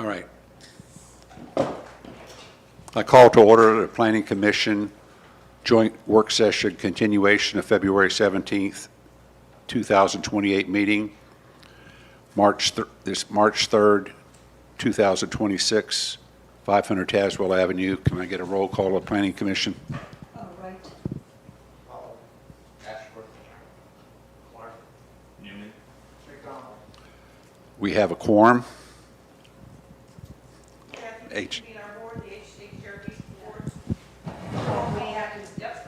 All right. I call to order the Planning Commission joint work session continuation of February 17th, 2028 meeting, March 3rd, 2026, 500 Tazewell Avenue. Can I get a roll call of Planning Commission? All right. Powell. Ashworth. Clark. Newman. McDonald. We have a quorum. Kathy, H. convene our board, the HDHRB board. We have to, yep,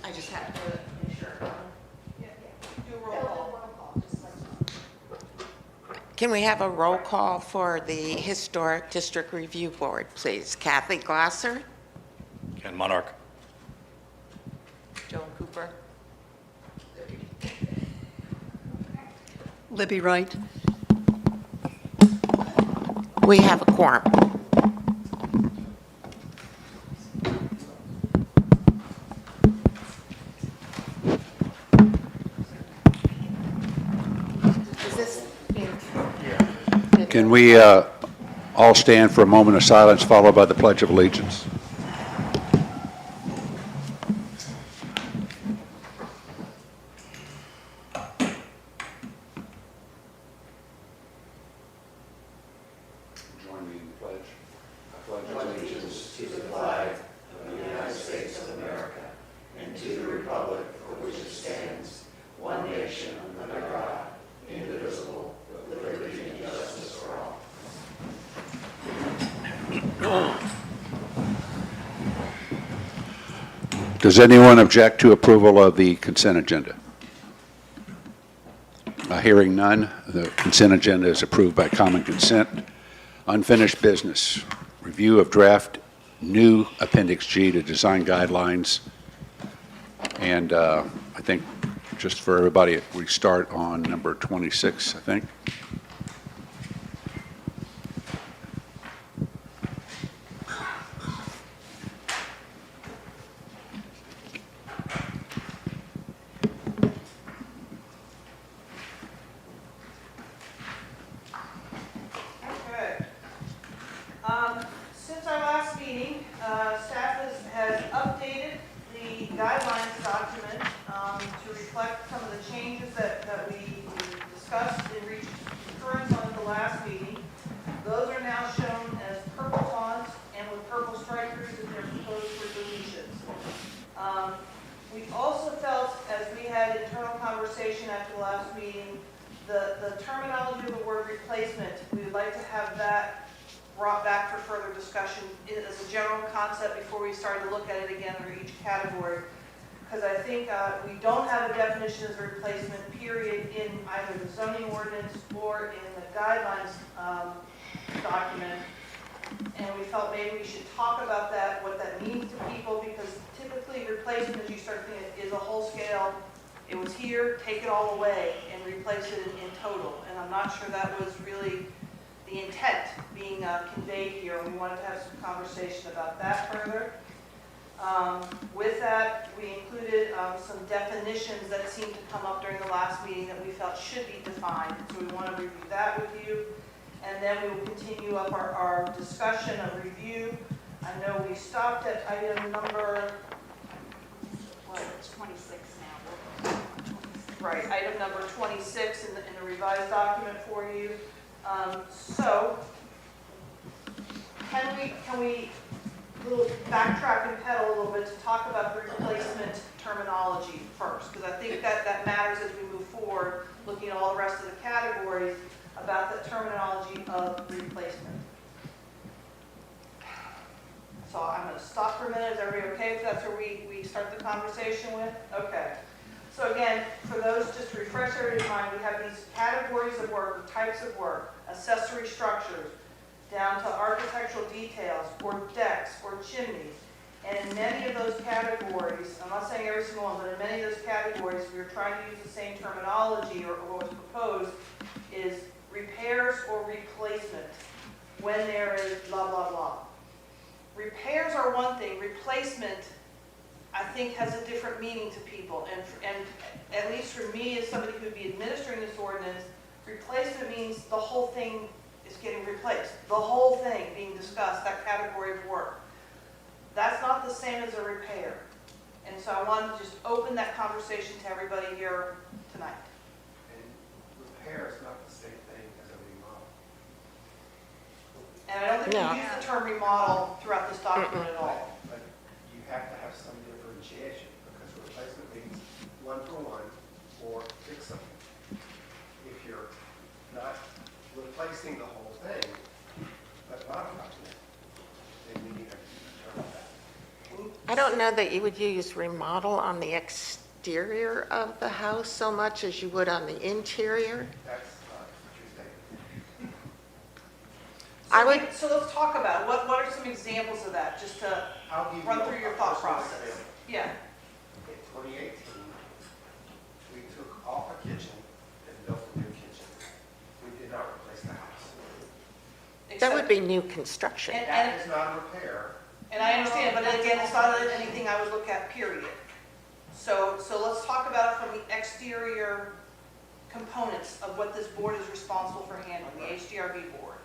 I just have to ensure. do a roll call. Can we have a roll call for the Historic District Review Board, please? Kathy Glasser, Ken Monarch. Joan Cooper, Libby Wright. we have a quorum. Is this being? Can we all stand for a moment of silence followed by the Pledge of Allegiance? Join me in the pledge. I pledge allegiance to the flag of the United States of America and to the republic for which it stands, one nation under God, indivisible, with liberty and justice for all. Does anyone object to approval of the consent agenda? Hearing none, the consent agenda is approved by common consent. Unfinished business, review of draft new Appendix G to design guidelines. And I think just for everybody, we start on number 26, I think. Okay. Since our last meeting, staff has updated the guidelines document to reflect some of the changes that we discussed and reached concurrence on at the last meeting. Those are now shown as purple fonts and with purple strikers in their proposed resolutions. We also felt, as we had internal conversation after the last meeting, the terminology of the word replacement, we would like to have that brought back for further discussion as a general concept before we start to look at it again for each category. Because I think we don't have a definition of replacement period in either the zoning ordinance or in the guidelines document. And we felt maybe we should talk about that, what that means to people, because typically replacement, as you start thinking, is a whole scale. It was here, take it all away and replace it in total. And I'm not sure that was really the intent being conveyed here. We wanted to have some conversation about that further. With that, we included some definitions that seemed to come up during the last meeting that we felt should be defined. So we want to review that with you. And then we will continue up our discussion of review. I know we stopped at item number, It's 26 now. right, item number 26 in the revised document for you. So, can we little backtrack and pedal a little bit to talk about the replacement terminology first? Because I think that matters as we move forward, looking at all the rest of the categories about the terminology of replacement. So I'm going to stop for a minute. Is everybody okay if that's where we start the conversation with? Okay. So again, for those, just to refresh everybody's mind, we have these categories of work, types of work, accessory structures, down to architectural details, or decks, or chimneys. And in many of those categories, I'm not saying every single one, but in many of those categories, we are trying to use the same terminology, or what was proposed is repairs or replacement when there is blah, blah, blah. Repairs are one thing. Replacement, I think has a different meaning to people. And at least for me, as somebody who would be administering this ordinance, replacement means the whole thing is getting replaced. The whole thing being discussed, that category of work. That's not the same as a repair. And so I wanted to just open that conversation to everybody here tonight. And repair is not the same thing as a remodel. And I don't think No. we use the term remodel throughout this document at all. But you have to have some differentiation, because replacement means one-for-one or fix something. If you're not replacing the whole thing, but modifying it, then we need to determine that. I don't know that you would use remodel on the exterior of the house so much as you would on the interior. That's what you're saying. I would- So let's talk about it. What are some examples of that, just to I'll give you run through your thought personal process? example. Yeah. In 2018, we took off a kitchen and built a new kitchen. We did not replace the house. That would be new construction. And- That is not a repair. And I understand, but again, it's not anything I would look at, period. So let's talk about it from the exterior components of what this board is responsible for handling, the HDRB board.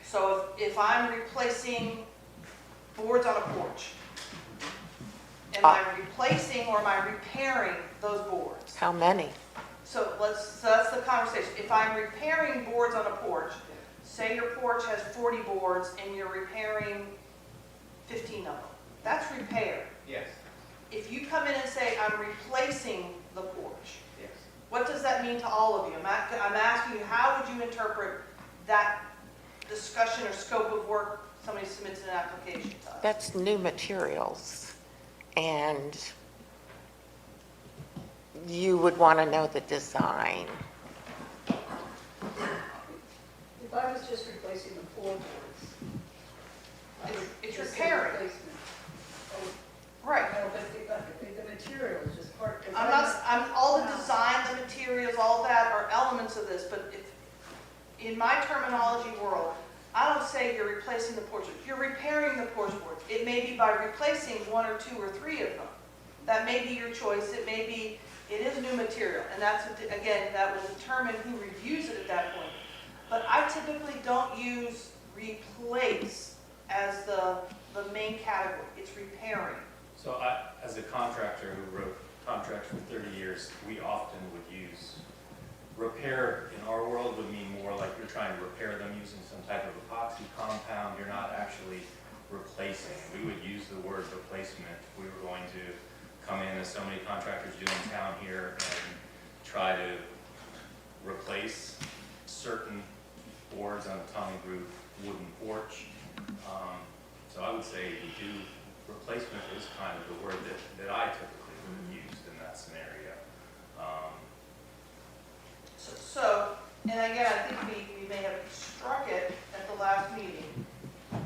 So if I'm replacing boards on a porch, am I replacing or am I repairing those boards? How many? So that's the conversation. If I'm repairing boards on a porch, say your porch has 40 boards and you're repairing 15 of them, that's repair. Yes, If you come in and say, I'm replacing the porch, yes. what does that mean to all of you? I'm asking you, how would you interpret that discussion or scope of work somebody submits an application to us? That's new materials. And you would want to know the design. If I was just replacing the floorboards. I would It's just say repairing. replacement. Oh, Right. no, but the material is just part. if All the design, the materials, all that are elements of this, but in my terminology world, I don't say you're replacing the porch, you're repairing the porch boards. It may be by replacing one or two or three of them. That may be your choice, it is new material, and that's, again, that will determine who reviews it at that point. But I typically don't use replace as the main category, it's repairing. So I, as a contractor who wrote contracts for 30 years, we often would use repair in our world would mean more like you're trying to repair them using some type of epoxy compound. You're not actually replacing. We would use the word replacement if we were going to come in, as so many contractors do in town here, and try to replace certain boards on a Tommy Groove wooden porch. So I would say we do, replacement is kind of the word that I typically would have used in that scenario. So, and again, I think we may have struck it at the last meeting,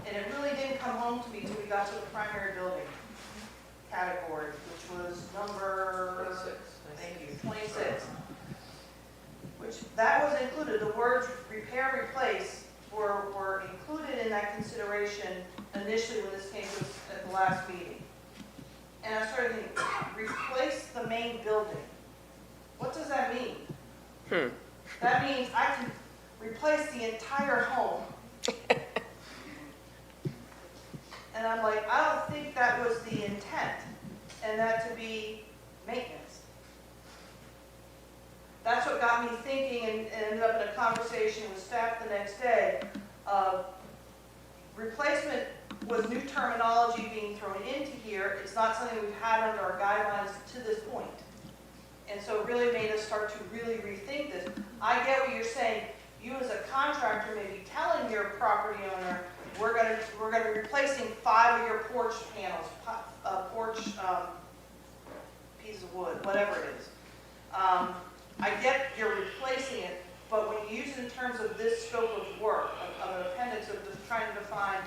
and it really didn't come home to me until we got to the primary building category, which was number... 26. Thank you, 26. Which, that was included, the words repair, replace were included in that consideration initially when this came to us at the last meeting. And I started thinking, replace the main building. What does that mean? That means I can replace the entire home. And I'm like, I don't think that was the intent, and that to be maintenance. That's what got me thinking and ended up in a conversation with staff the next day of replacement was new terminology being thrown into here. It's not something we've had under our guidelines to this point. And so it really made us start to really rethink this. I get what you're saying. You as a contractor may be telling your property owner, we're gonna be replacing 5 of your porch panels, pieces of wood, whatever it is. I get you're replacing it, but when you use it in terms of this scope of work, of an appendix of just trying to define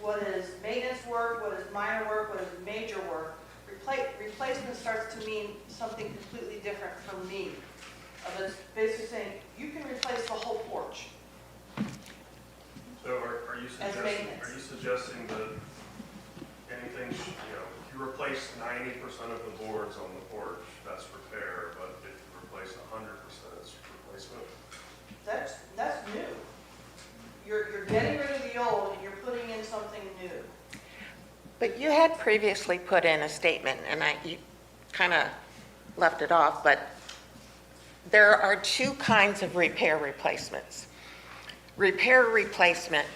what is maintenance work, what is minor work, what is major work, replacement starts to mean something completely different from me. It's basically saying, you can replace the whole porch. So are you As suggesting, maintenance. are you suggesting that anything, you replace 90% of the boards on the porch, that's repair, but if you replace 100%, it's replacement. That's new. You're getting rid of the old and you're putting in something new. But you had previously put in a statement, and you kind of left it off, but there are two kinds of repair replacements. Repair replacement,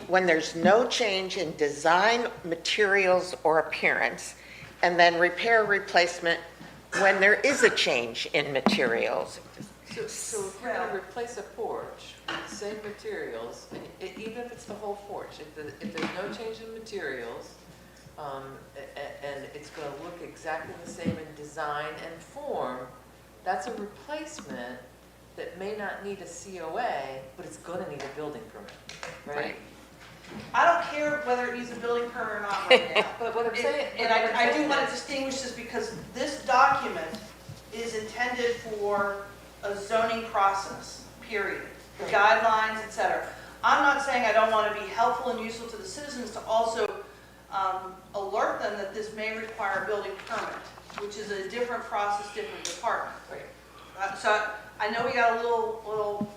when there's no change in design, materials, or appearance, and then repair replacement when there is a change in materials. So if you're gonna replace a porch with the same materials, and even if it's the whole porch, if there's no change in materials, and it's gonna look exactly the same in design and form, that's a replacement that may not need a COA, but it's gonna need a building permit, right? I don't care whether it needs a building permit or not right now. But what I'm saying. And I do want to distinguish this because this document is intended for a zoning process, period. The guidelines, et cetera. I'm not saying I don't want to be helpful and useful to the citizens to also alert them that this may require a building permit, which is a different process, different department. So I know we got a little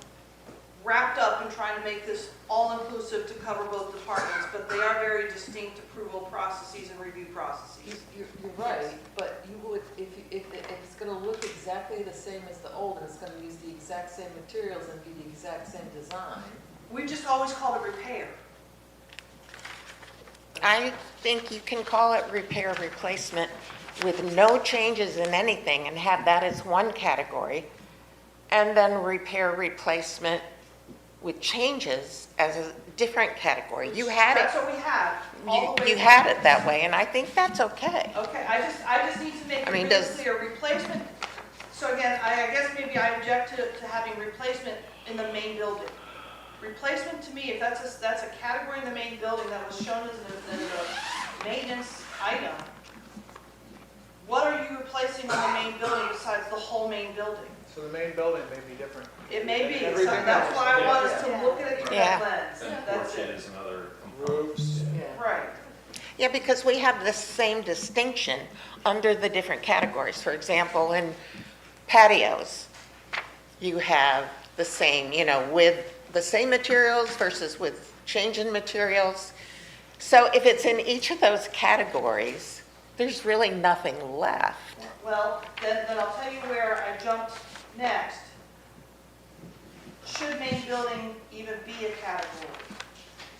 wrapped up in trying to make this all-inclusive to cover both departments, but they are very distinct approval processes and review processes. You're right, but you would, if it's gonna look exactly the same as the old, and it's gonna use the exact same materials and be the exact same design. We just always called it repair. I think you can call it repair replacement with no changes in anything and have that as one category, and then repair replacement with changes as a different category. You had That's it, what we had, all the way. you had it that way, and I think that's okay. Okay, I just need to make it I mean, really does- clear, replacement, so again, I guess maybe I object to having replacement in the main building. Replacement to me, if that's a category in the main building that was shown as a maintenance item, what are you replacing in the main building besides the whole main building? So the main building may be different. It may be, so Everything that's else. why I want us to Yeah. look at it through Yeah. that lens. And That's porch it. is another component. Roofs. Yeah. Right. Yeah, because we have the same distinction under the different categories. For example, in patios, you have the same, with the same materials versus with change in materials. So if it's in each of those categories, there's really nothing left. Well, then I'll tell you where I jumped next. Should main building even be a category?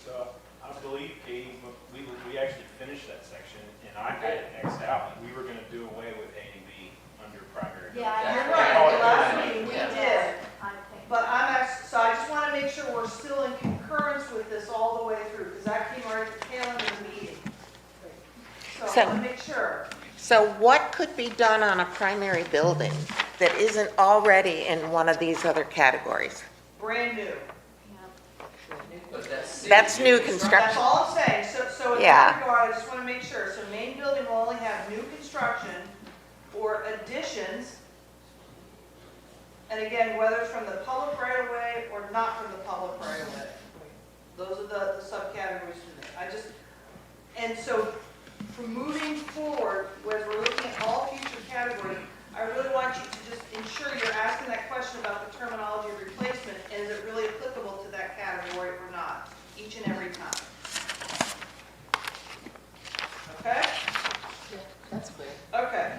So I believe, Katie, we actually finished that section, and I had it X'd out. We were gonna do away with A and B under primary. Yeah, You're I- right, the last meeting we Yeah. did. I think. But so I just want to make sure we're still in concurrence with this all the way through, because that came right at the tail end of the meeting. So I So- want to make sure. So what could be done on a primary building that isn't already in one of these other categories? Brand new. That's new That's construction. all I'm saying. So in Yeah. that regard, I just want to make sure. So main building will only have new construction or additions. And again, whether it's from the public right of way or not from the public right of way. Those are the subcategories for me. And so for moving forward, as we're looking at all future categories, I really want you to just ensure you're asking that question about the terminology of replacement, and is it really applicable to that category or not, each and every time. Okay? Yeah, that's clear. Okay.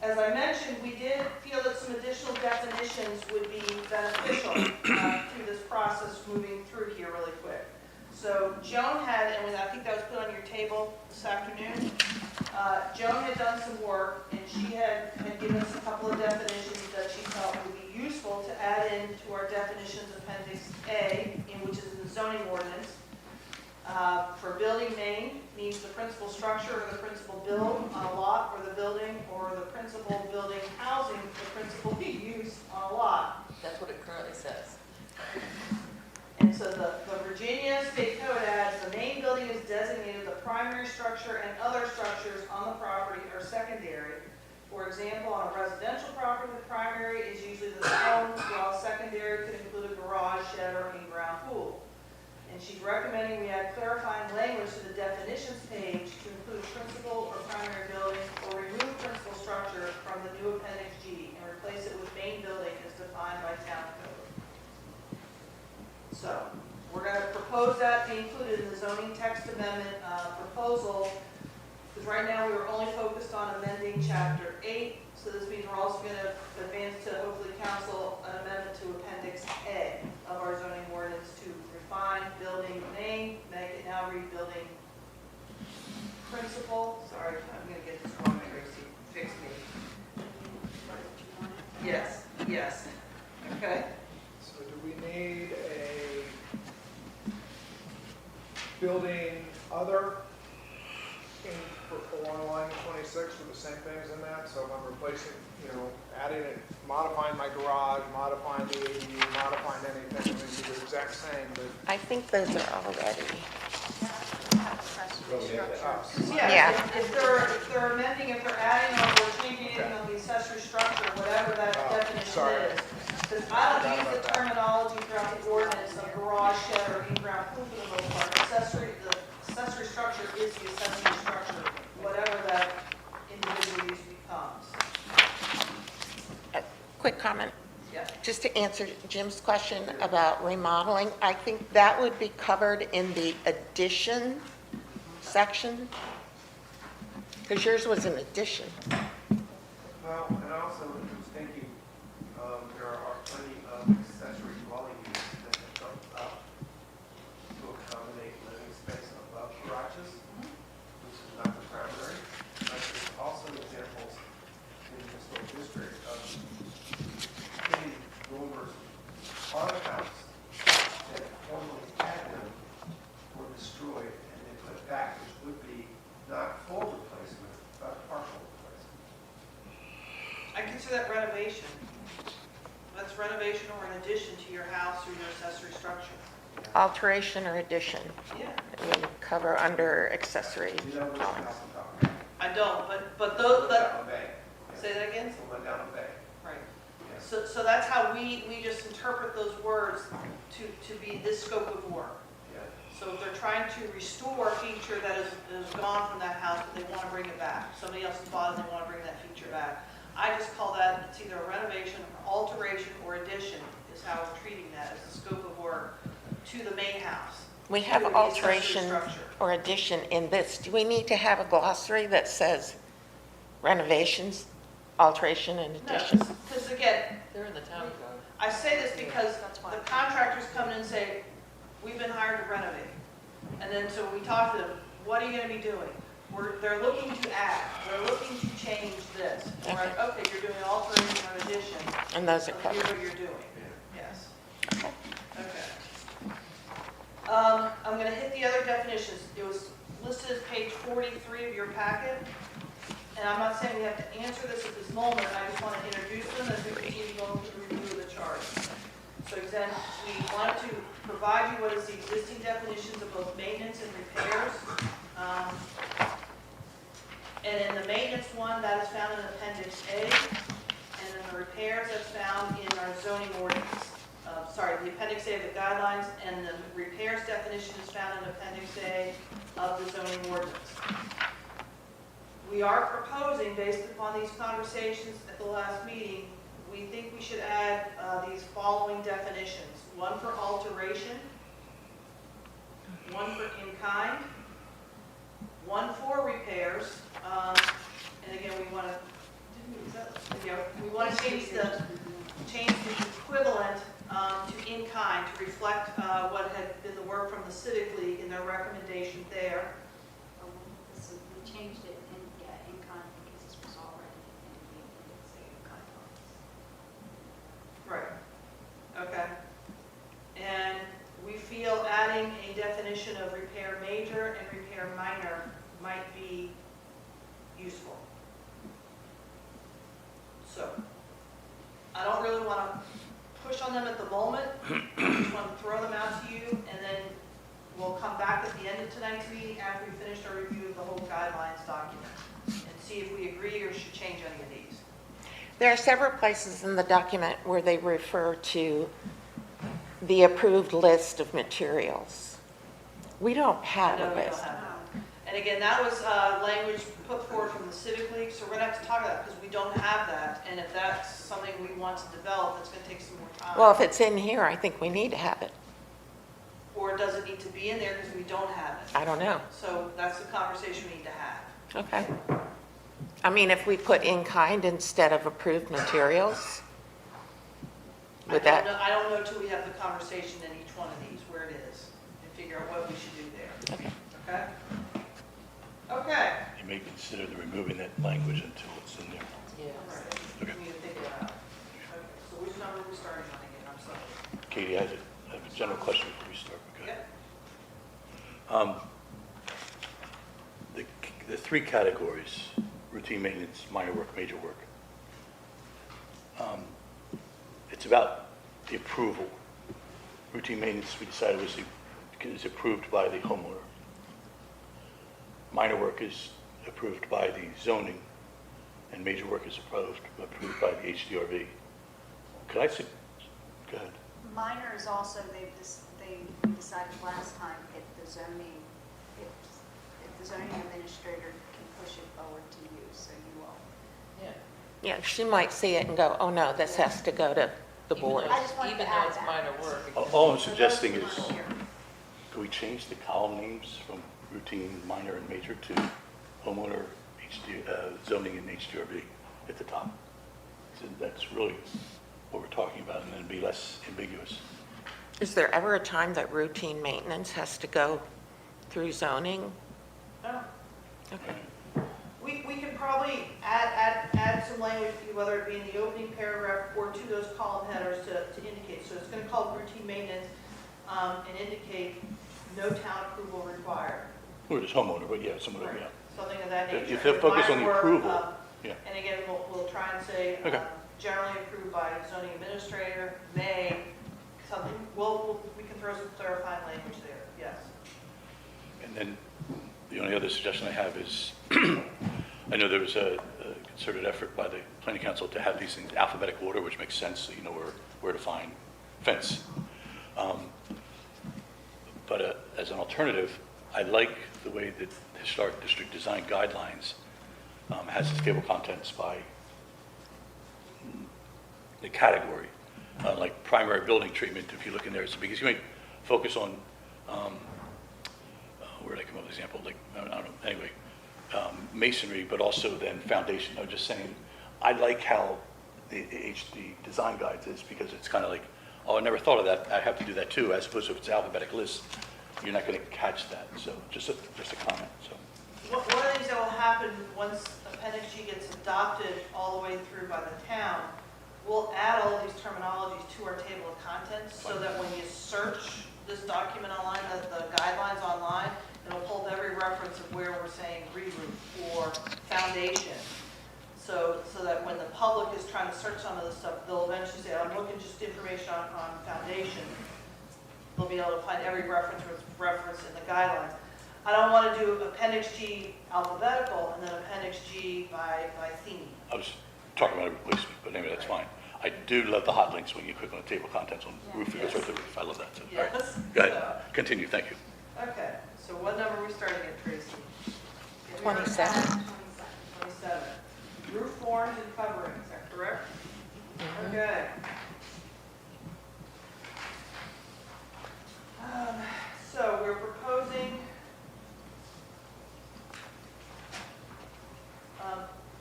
As I mentioned, we did feel that some additional definitions would be beneficial through this process moving through here really quick. So Joan had, and I think that was put on your table this afternoon, Joan had done some work, and she had given us a couple of definitions that she felt would be useful to add into our definitions appendix A, which is in the zoning ordinance. For building main means the principal structure or the principal build on a lot, or the building or the principal building housing the principal use on a lot. That's what it currently says. And so the Virginia State Code adds, the main building is designated the primary structure and other structures on the property are secondary. For example, on a residential property, the primary is usually the home, while secondary could include a garage, shed, or in-ground pool. And she's recommending we add clarifying language to the definitions page to include principal or primary building, or remove principal structure from the new appendix G and replace it with main building as defined by town code. So, we're going to propose that be included in the zoning text amendment proposal, because right now we were only focused on amending chapter 8, so this means we're also going to advance to hopefully council an amendment to appendix A of our zoning ordinance to refine building name, make it now read building principal. Sorry, I'm going to get this wrong, Tracy, fix me. Yes, yes, okay. So do we need a building other along line 26 with the same things in that? So if I'm replacing, adding it, modifying my garage, modifying the ADU, modifying anything, I mean, do the exact same, but I think those are already. Yeah, if they're amending, if they're adding or changing anything on the accessory structure, whatever that definition sorry. is. Because I don't use the terminology throughout the ordinance of garage, shed, or in-ground pool for the most part. The accessory structure is the accessory structure, whatever that individual use becomes. Quick comment. Yeah. Just to answer Jim's question about remodeling, I think that would be covered in the addition section, because yours was an addition. Well, and also, I was thinking, there are plenty of accessory dwelling units that have come up to accommodate living space above garages, which is not the primary. But there's also examples in this little district of city builders on a house that formerly had them were destroyed and they put back, which would be not full replacement, but partial replacement. I consider that renovation. That's renovation or an addition to your house or your accessory structure. Alteration or addition Yeah. would cover under accessory You know which dwellings. house I'm talking about? I don't, but those, Down Bay. say that again? It's the one down Bay. Right. Yes. So that's how we just interpret those words to be this scope of work. Yeah. So if they're trying to restore a feature that is gone from that house, but they want to bring it back. Somebody else has bought it, they want to bring that feature back. I just call that, it's either a renovation, or alteration, or addition, is how we're treating that as the scope of work to the main house. We have to the accessory alteration structure. or addition in this. Do we need to have a glossary that says renovations, alteration, and No, addition? because again, They're in the town code. I say this because the contractors come in and say, we've been hired to renovate. And then so we talk to them, what are you going to be doing? They're looking to add, they're looking to change this. We're like, okay, you're doing alteration or addition, And those so are here's covered. what you're doing. Yes. Okay. Okay. I'm going to hit the other definitions. It was listed as page 43 of your packet. And I'm not saying we have to answer this at this moment, I just want to introduce them as we continue going through the review of the chart. So again, we wanted to provide you what is the existing definitions of both maintenance and repairs. And in the maintenance one, that is found in Appendix A, and in the repairs, that's found in our zoning ordinance. The Appendix A of the guidelines, and the repairs definition is found in Appendix A of the zoning ordinance. We are proposing, based upon these conversations at the last meeting, we think we should add these following definitions. One for alteration, one for in-kind, one for repairs, and again, we want to change the equivalent to in-kind to reflect what had been the work from the Civic League in their recommendation there. So we changed it in kind because this was already in the guidelines. Right. Okay. And we feel adding a definition of repair major and repair minor might be useful. So, I don't really want to push on them at the moment. I just want to throw them out to you, and then we'll come back at the end of tonight's meeting after we finished our review of the whole guidelines document and see if we agree or should change any of these. There are several places in the document where they refer to the approved list of materials. We don't I have know a we don't list. have that. And again, that was language put forward from the Civic League, so we're gonna have to talk about that, because we don't have that. And if that's something we want to develop, it's gonna take some more time. Well, if it's in here, I think we need to have it. Or does it need to be in there because we don't have it? I don't know. So that's the conversation we need to have. Okay. I mean, if we put in kind instead of approved materials, would that, I don't know till we have the conversation in each one of these, where it is, and figure out what we should do there. okay. Okay? Okay. You may consider the removing that language until it's in there. Yes. We need to figure it out. Okay, so which number are we starting on again? I'm sorry. Katie, I have a general question before we start. Okay. Okay. The three categories, routine maintenance, minor work, major work. It's about the approval. Routine maintenance, we decided is approved by the homeowner. Minor work is approved by the zoning, and major work is approved by the HDRB. Could I say, go ahead. Minor is also, they decided last time if the zoning administrator can push it forward to you, so you all. Yeah. Yeah, she might see it and go, oh no, this has to go to the board. I just wanted Even to though add it's that. minor work. it can- All I'm suggesting is, So that's could we change the column names from routine, minor, and major to homeowner, zoning, and HDRB at the top? So that's really what we're talking about, and then be less ambiguous. Is there ever a time that routine maintenance has to go through zoning? No. Okay. We can probably add some language, whether it be in the opening paragraph or to those column headers to indicate. So it's going to call it routine maintenance and indicate no town approval required. Or just homeowner, but yeah, someone, yeah. Something of that nature. If they focus on the Minor work, approval, yeah. And again, we'll try and say, Okay. generally approved by zoning administrator, something, we can throw some clarifying language there, yes. And then the only other suggestion I have is, I know there was a concerted effort by the planning council to have these things alphabetical order, which makes sense, so you know where to find fence. But as an alternative, I like the way that the Historic District Design Guidelines has its table of contents by the category, like primary building treatment, if you look in there, it's because you might focus on, where did I come up with an example, like, I don't know, anyway, masonry, but also then foundation. I'm just saying, I like how the HD design guides is, because it's kind of like, oh, I never thought of that, I have to do that too, as opposed to if it's alphabetic list, you're not going to catch that, so just a comment, so. One of the things that will happen once Appendix G gets adopted all the way through by the town, we'll add all of these terminologies to our table of contents so that when you search this document online, the guidelines online, it'll pull every reference of where we're saying re-roof or foundation. So that when the public is trying to search some of this stuff, they'll eventually say, I'm looking just information on foundation. They'll be able to find every reference in the guidelines. I don't want to do Appendix G alphabetical and then Appendix G by theme. I was talking about a replacement, but anyway, that's fine. I do love the hot links when you click on the table of contents on roof, it goes right to the roof. I love that. So, all right. Yes. Go ahead, continue, thank you. Okay, so what number are we starting at, Tracy? 27. 27. Roof forms and coverings, is that correct? Okay. So we're proposing,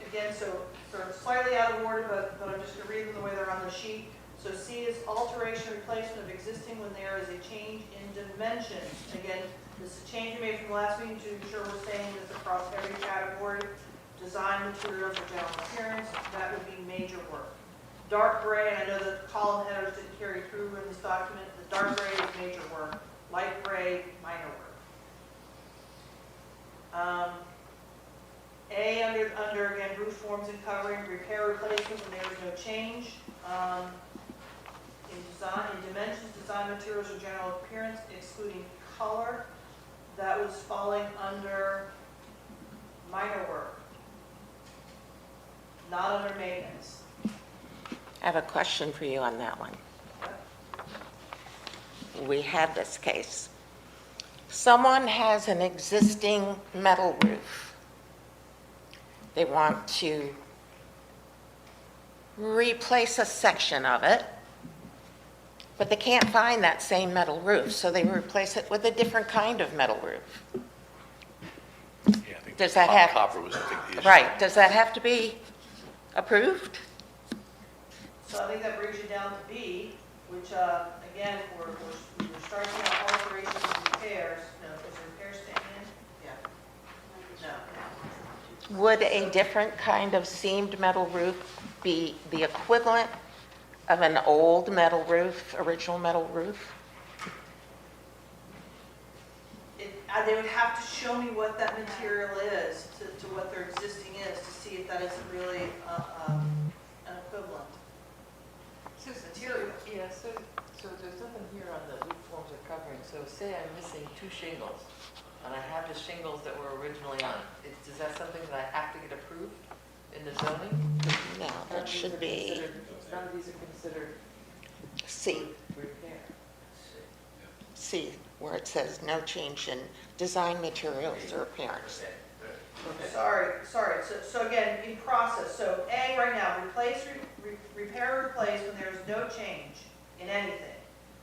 again, so they're slightly out of order, but I'm just going to read them the way they're on the sheet. So C is alteration, replacement of existing when there is a change in dimensions. Again, this is a change we made from last meeting to ensure we're saying this across every category. Design materials or general appearance, that would be major work. Dark gray, and I know the column headers didn't carry through in this document, the dark gray is major work. Light gray, minor work. A, under again, roof forms and covering, repair, replacement when there is no change. In dimensions, design materials or general appearance, excluding color, that was falling under minor work, not under maintenance. I have a question for you on that one. We had this case. Someone has an existing metal roof. They want to replace a section of it, but they can't find that same metal roof, so they replace it with a different kind of metal roof. Yeah, I think Does that have- Copper was, I think, the issue. Right, does that have to be approved? So I think that brings you down to B, which, again, we're striking out alterations and repairs. No, is repair staying in? Yeah. No. Would a different kind of seamed metal roof be the equivalent of an old metal roof, original metal roof? They would have to show me what that material is, to what their existing is, to see if that isn't really an equivalent. Material. Yeah, so there's nothing here on the roof forms or covering, so say I'm missing 2 shingles, and I have the shingles that were originally on, is that something that I have to get approved in the zoning? No, that should be None of these are considered C, repair. C, where it says no change in design materials or appearance. Sorry. So again, in process, so A right now, repair, replace when there's no change in anything.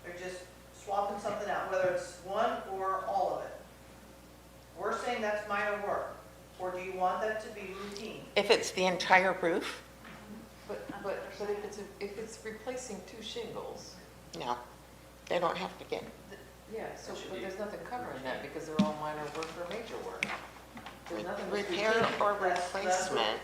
They're just swapping something out, whether it's one or all of it. We're saying that's minor work, or do you want that to be routine? If it's the entire roof, But if it's replacing 2 shingles, no, they don't have to get, yeah, so, but there's nothing covering that because they're all minor work or major work. There's nothing that's repair routine. or replacement,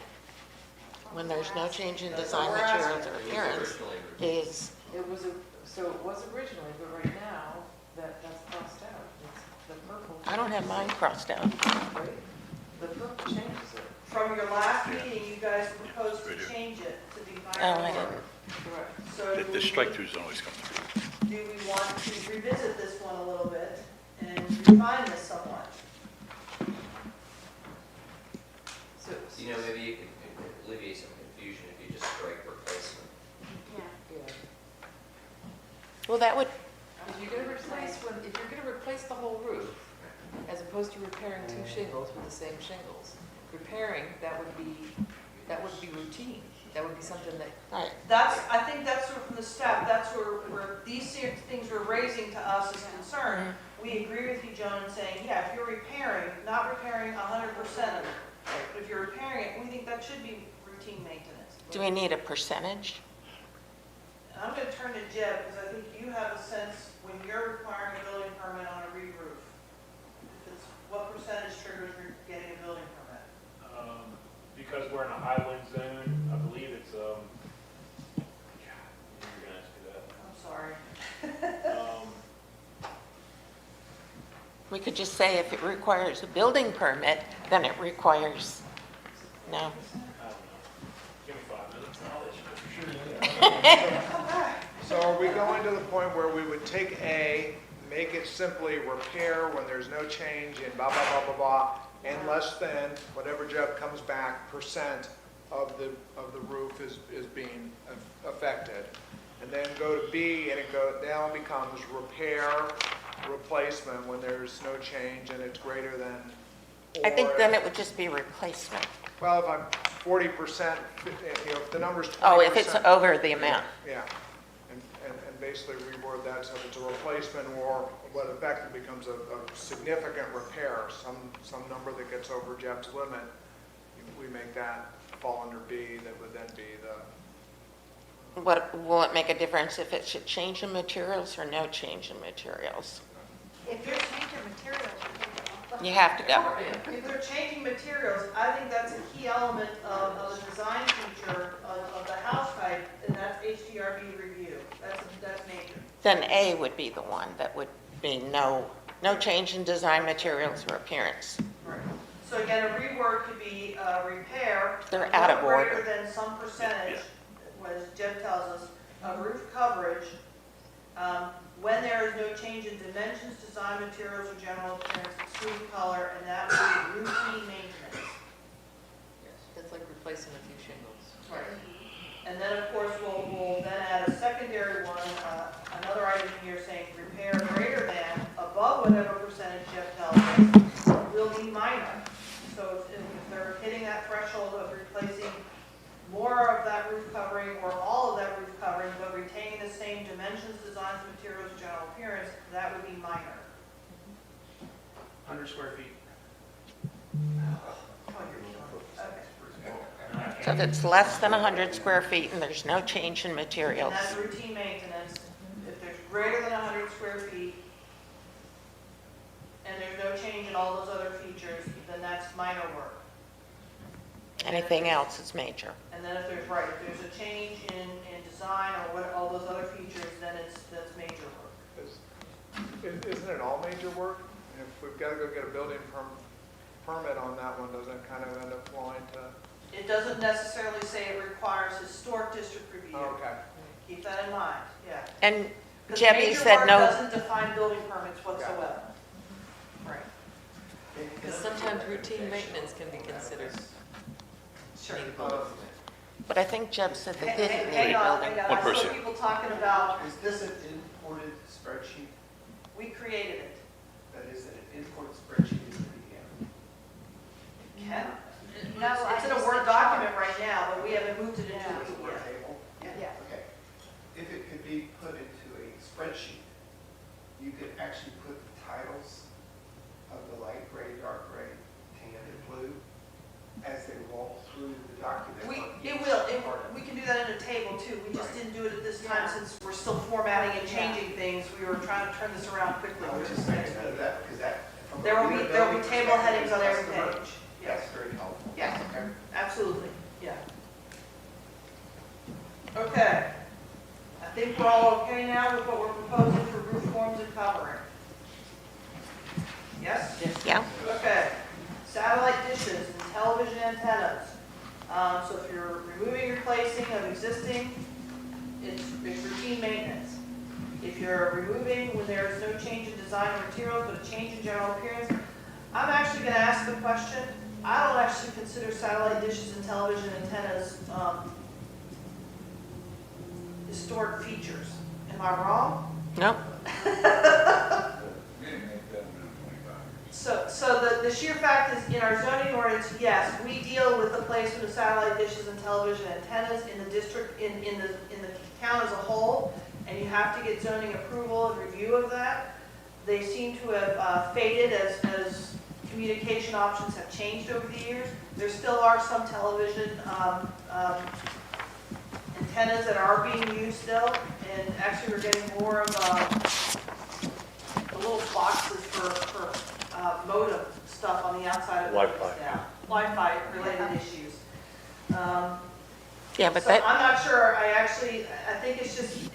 when there's no change in design materials or appearance, is, It was, so it was originally, but right now, that's crossed out. It's the purple. I don't have mine crossed out. Right? The purple changes it. From your last meeting, you guys proposed to change it to be Oh, I minor didn't. work. Correct. So The do we- strike-throughs don't always come through. do we want to revisit this one a little bit and refine this somewhat? So, You know, maybe you could alleviate some confusion if you just strike replacement. Yeah. yeah. Well, that would, If you're gonna replace the whole roof, as opposed to repairing 2 shingles with the same shingles, repairing, that would be routine. That would be something that, right, I think that's sort of from the staff, that's where these things we're raising to us is concerned. We agree with you, Joan, in saying, yeah, if you're repairing, not repairing 100% of it, but if you're repairing it, we think that should be routine maintenance. do we need a percentage? And I'm gonna turn to Jeb, because I think you have a sense when you're requiring a building permit on a re-roof. If it's, what percentage triggers getting a building permit? Because we're in a highland zone, I believe it's, God, you're gonna ask me I'm sorry. that. We could just say if it requires a building permit, then it requires, no. I don't know. Give me 5 minutes, I'll let you know for sure. So are we going to the point where we would take A, make it simply repair when there's no change in blah, blah, blah, blah, blah, and less than whatever Jeff comes back, percent of the roof is being affected? And then go to B, and it now becomes repair, replacement when there's no change and it's greater than. I think or then if- it would just be replacement. Well, if I'm 40%, if the number's 20%. Oh, if it's over the amount. Yeah, and basically reword that so if it's a replacement or what effectively becomes a significant repair, some number that gets over Jeff's limit, we make that fall under B, that would then be the, What, will it make a difference if it's a change in materials or no change in materials? If you're changing materials, You have to go. If they're changing materials, I think that's a key element of the design feature of the house type, and that's HDRB review. That's major. Then A would be the one that would be no change in design materials or appearance. Right. So again, a reword could be repair. They're out of no order. Greater than some percentage, as Jeb tells us, of roof coverage, when there is no change in dimensions, design materials, or general appearance, excluding color, and that would be routine maintenance. that's like replacing a few shingles. Right. And then, of course, we'll then add a secondary one, another item here saying repair greater than, above whatever percentage if they're hitting that threshold of replacing more of that roof covering or all of that roof covering, but retaining the same dimensions, designs, materials, general appearance, that would be minor. 100 square feet. Okay. So if it's less than 100 square feet and there's no change in And materials. that's routine maintenance. If there's greater than 100 square feet, and there's no change in all those other features, then that's minor work. Anything else is major. And then if there's, right, if there's a change in design or what, all those other features, then that's major work. Isn't it all major work? If we've got to go get a building permit on that one, doesn't it kind of end up flowing to? It doesn't necessarily say it requires historic district review. Oh, okay. Keep that in mind, yeah. And 'Cause Debbie major said work no, doesn't define building permits whatsoever. Right. Because sometimes routine maintenance can be considered. Sure. but I think Jeb said they didn't need Hang a on, building. hang on. One I saw person. people talking about, Is this an imported spreadsheet? we created it. That is an imported spreadsheet is PDF? Ken? No, I It's in a just Word said document chart. right now, but we haven't moved it into Yeah. a It's a Word PDF. table? Yeah. Okay. If it could be put into a spreadsheet, you could actually put the titles of the light gray, dark gray, tan, and blue as they roll through the document. on each part of We can do that in a table too. We just Right. didn't do it at this time Yeah. since we're still formatting and changing things. We were trying to turn this around quickly. I was just thinking of that, because that. from a There will be readability table headings on every perspective, page. That's very helpful. Yes. Okay. Absolutely, yeah. Okay. I think we're all okay now with what we're proposing for roof forms and covering. Yes? Yeah, Okay. Satellite dishes and television antennas. So if you're removing, replacing of existing, it's routine maintenance. If you're removing when there is no change in design or materials, but a change in general appearance, I'm actually going to ask the question. I don't actually consider satellite dishes and television antennas historic features. Am I wrong? no, So the sheer fact is, in our zoning ordinance, yes, we deal with the placement of satellite dishes and television antennas in the district, in the town as a whole, and you have to get zoning approval and review of that. They seem to have faded as communication options have changed over the years. There still are some television antennas that are being used still, and actually we're getting more of the little boxes for modem stuff on the outside of the Wi-Fi. buildings now. Wi-Fi related issues. yeah, but So that, I'm not sure, I think it's just,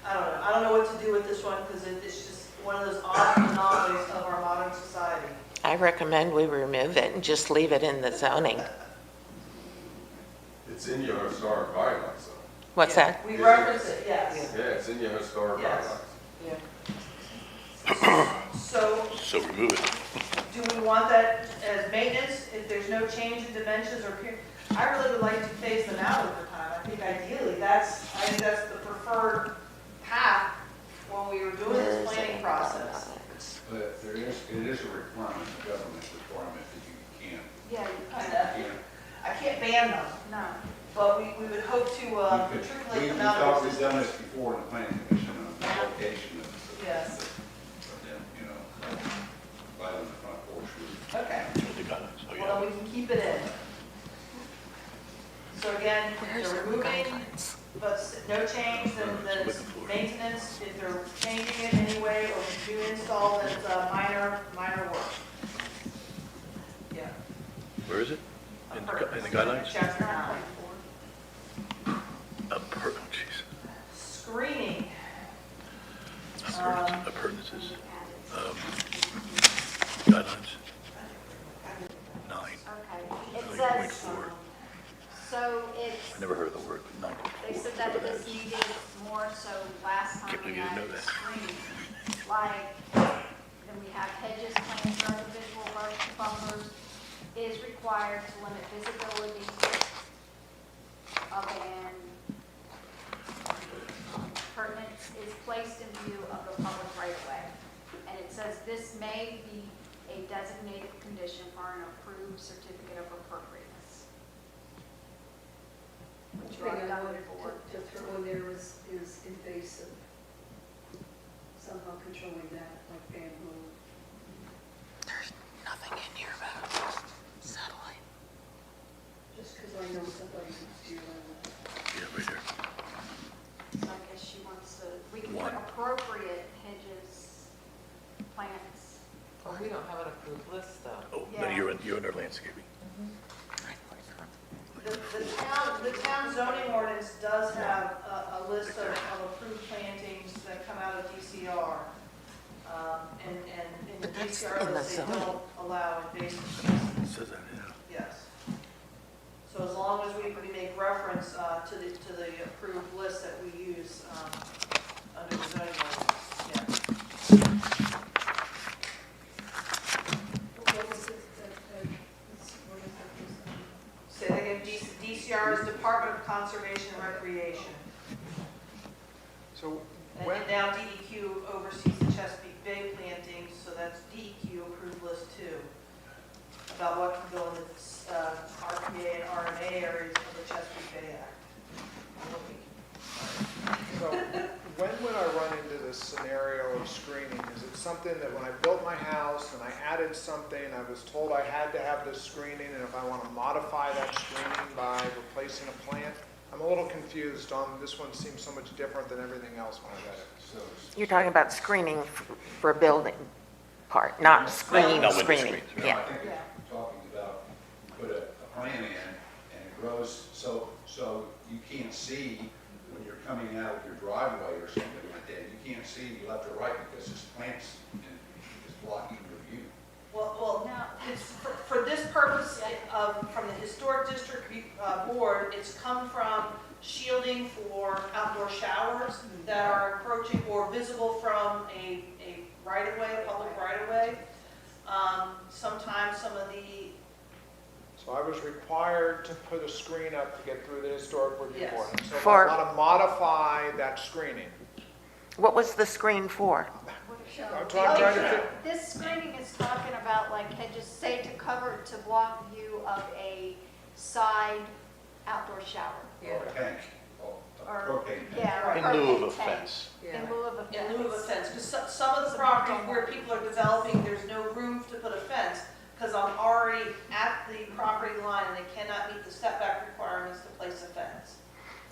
I don't know what to do with this one, because it's just one of those odd anomalies of our modern society. I recommend we remove it and just leave it in the zoning. It's in your historic guidelines, though. What's that? We reference it, yes. Yeah, it's in your historic Yes. guidelines. So So remove it. do we want that as maintenance if there's no change in dimensions or appearance? I really would like to phase them out over time. I think ideally, I think that's the preferred path when we were doing this planning process. But it is a requirement, a government requirement that you can't. Yeah, I can't ban them, no. but we would hope to matriculate them out. thought of we'd done this before in the planning commission on the location of Yes. them, right on the front porch roof. Okay, The guidelines, oh, well, yeah. we can keep it in. So again, if Where's they're the removing, guidelines? but no change, then it's maintenance. If they're changing it anyway or new install, then it's minor work. Yeah. Where is it? In the guidelines? Chapter 9. Oh, jeez. Screening. Appurtenances. Guidelines, 9. Okay, it 9.4. says, so it's, I never heard of the word, but 9.4. they said that it was needed more so last time Can't we believe you didn't had know that. screening. Like, then we have hedges, plants, or other visual bumpers is required to limit visibility of an appurtenance is placed in view of the public right of way. And it says this may be a designated condition for an approved certificate of appropriateness. Which Thing I've I done wanted before. to throw in there is invasive, somehow controlling that, like bamboo. There's nothing in here about satellite. Just because I know somebody who's dealing with it. Yeah, right here. So I guess she wants to, we can put One. appropriate hedges, plants. Well, we don't have an approved list, though. Oh, no, Yeah. you're under landscaping. The town zoning ordinance does have a list of approved plantings that come out of DCR. And in the But that's DCR in the list, they zoning. don't allow invasive species. It says that, yeah. Yes. So as long as we make reference to the approved list that we use under the zoning ordinance, yes. What was it what is that? Say that again, DCR is Department of Conservation and Recreation. So And when, now DEQ oversees the Chesapeake Bay plantings, so that's DEQ approved list too, about what can go in the RPA and RMA areas of the Chesapeake Bay Act. so when would I run into this scenario of screening? Is it something that when I built my house and I added something, I was told I had to have this screening, and if I want to modify that screening by replacing a plant? I'm a little confused on, this one seems so much different than everything else when I read it. You're talking about screening for a building part, not screening, No, with the screening. screens, No, Yeah. I think you're talking about, you put a plant in and it grows, so you can't see when you're coming out of your driveway or something like that. You can't see left or right because this plant's is blocking your view. Well, No. it's, for this purpose, from the Historic District Board, it's come from shielding for outdoor showers that are encroaching or visible from a right-of-way, a public right-of-way. Sometimes some of the, So I was required to put a screen up to get through the historic review Yes. board. And so if For- I want to modify that screening, What was the screen for? I'm trying to fit, This screening is talking about like hedges, say to cover, to block view of a side outdoor shower. Tank, a Or- propane tank. Yeah, or In lieu of a propane tank. fence. In lieu of a fence. in lieu of a fence, because some of the properties where people are developing, there's no room to put a fence, because I'm already at the property line and they cannot meet the setback requirements to place a fence.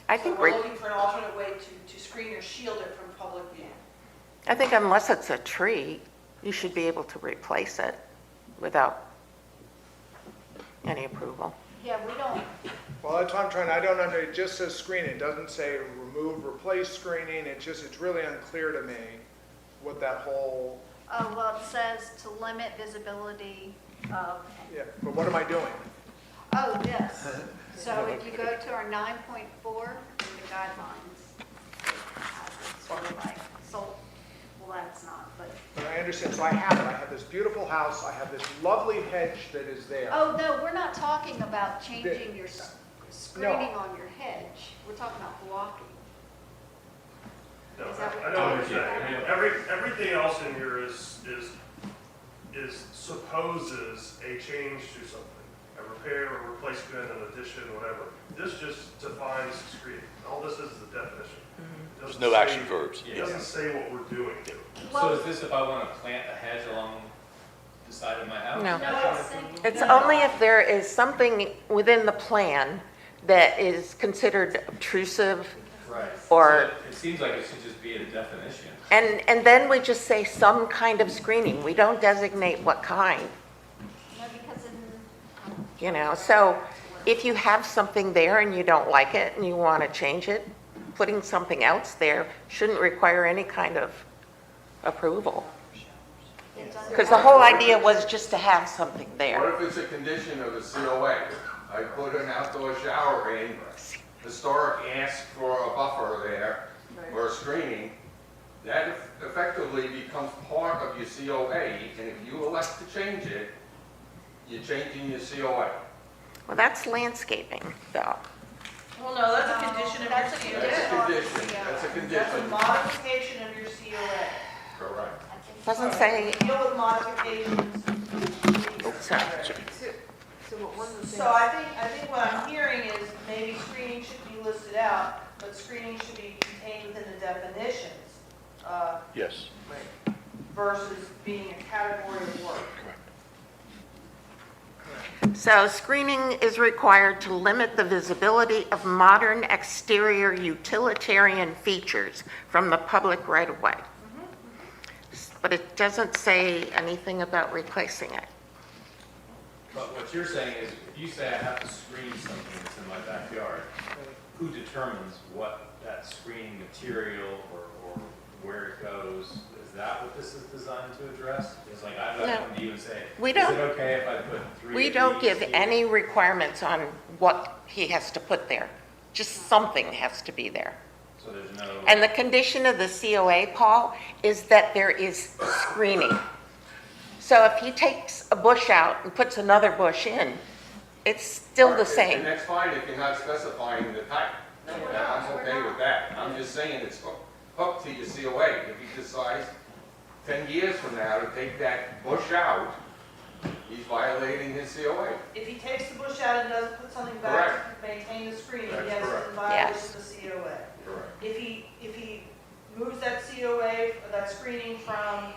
I So think we're looking for an alternate way to screen or shield it from public view. I think unless it's a tree, you should be able to replace it without any approval. Yeah, we don't, well, that's what I'm trying, I don't under, it just says screening, it doesn't say remove, replace screening, it's really unclear to me what that whole, well, it says to limit visibility of, yeah, but what am I doing? oh, yes. So if you go to our 9.4, the guidelines, it's sort of like, so, well, that's not, but, But I understand, so I have it, I have this beautiful house, I have this lovely hedge that is there. oh, no, we're not talking about changing your screening on your hedge. We're talking about blocking. No, Is that what I you're don't talking understand. about? I mean, everything else in here is supposes a change to something, a repair or replacement, an addition, whatever. This just defines screening. All this is the definition. It There's doesn't no say- action verbs. It doesn't say what we're doing. So is this if I want to plant a hedge along the side of my house? No. No, it's saying- It's only if there is something within the plan that is considered obtrusive, Right. Or- So it seems like it should just be a definition. and then we just say some kind of screening. We don't designate what kind, No, because in, you know? So if you have something there and you don't like it and you want to change it, putting something else there shouldn't require any kind of approval. it doesn't. Because the whole idea was just to have something What there. if it's a condition of a COA? I put an outdoor shower in, historic asked for a buffer there, or screening, that effectively becomes part of your COA, and if you elect to change it, you're changing your COA. Well, that's landscaping, though. Well, no, that's a condition of your That's a COA. That's a condition on the condition, COA. that's a That's a condition. modification of your COA. Correct. Doesn't say, Deal with modifications Sorry. So one of the things. So I think what I'm hearing is maybe screening should be listed out, but screening should be contained within the definitions, Yes, versus being a category of work. correct. So screening is required to limit the visibility of modern exterior utilitarian features from the public right-of-way. But it doesn't say anything about replacing it. But what you're saying is, if you say I have to screen something that's in my backyard, who determines what that screening material or where it goes? Is that what this is designed to address? It's like, I'd No. like come to you and say, We is don't- it okay if I put 3 We of don't these give here? any requirements on what he has to put there. Just something has to be there. So there's no. And the condition of the COA, Paul, is that there is screening. So if he takes a bush out and puts another bush in, it's still the And same. that's fine if you're not specifying the type. I'm okay with that. I'm just saying it's hooked to your COA. If he decides 10 years from now to take that bush out, he's violating his COA. If he takes the bush out and doesn't put something back Correct. to maintain the screening, That's yes, correct. it's in violation of the COA. Correct. If he moves that COA, that screening from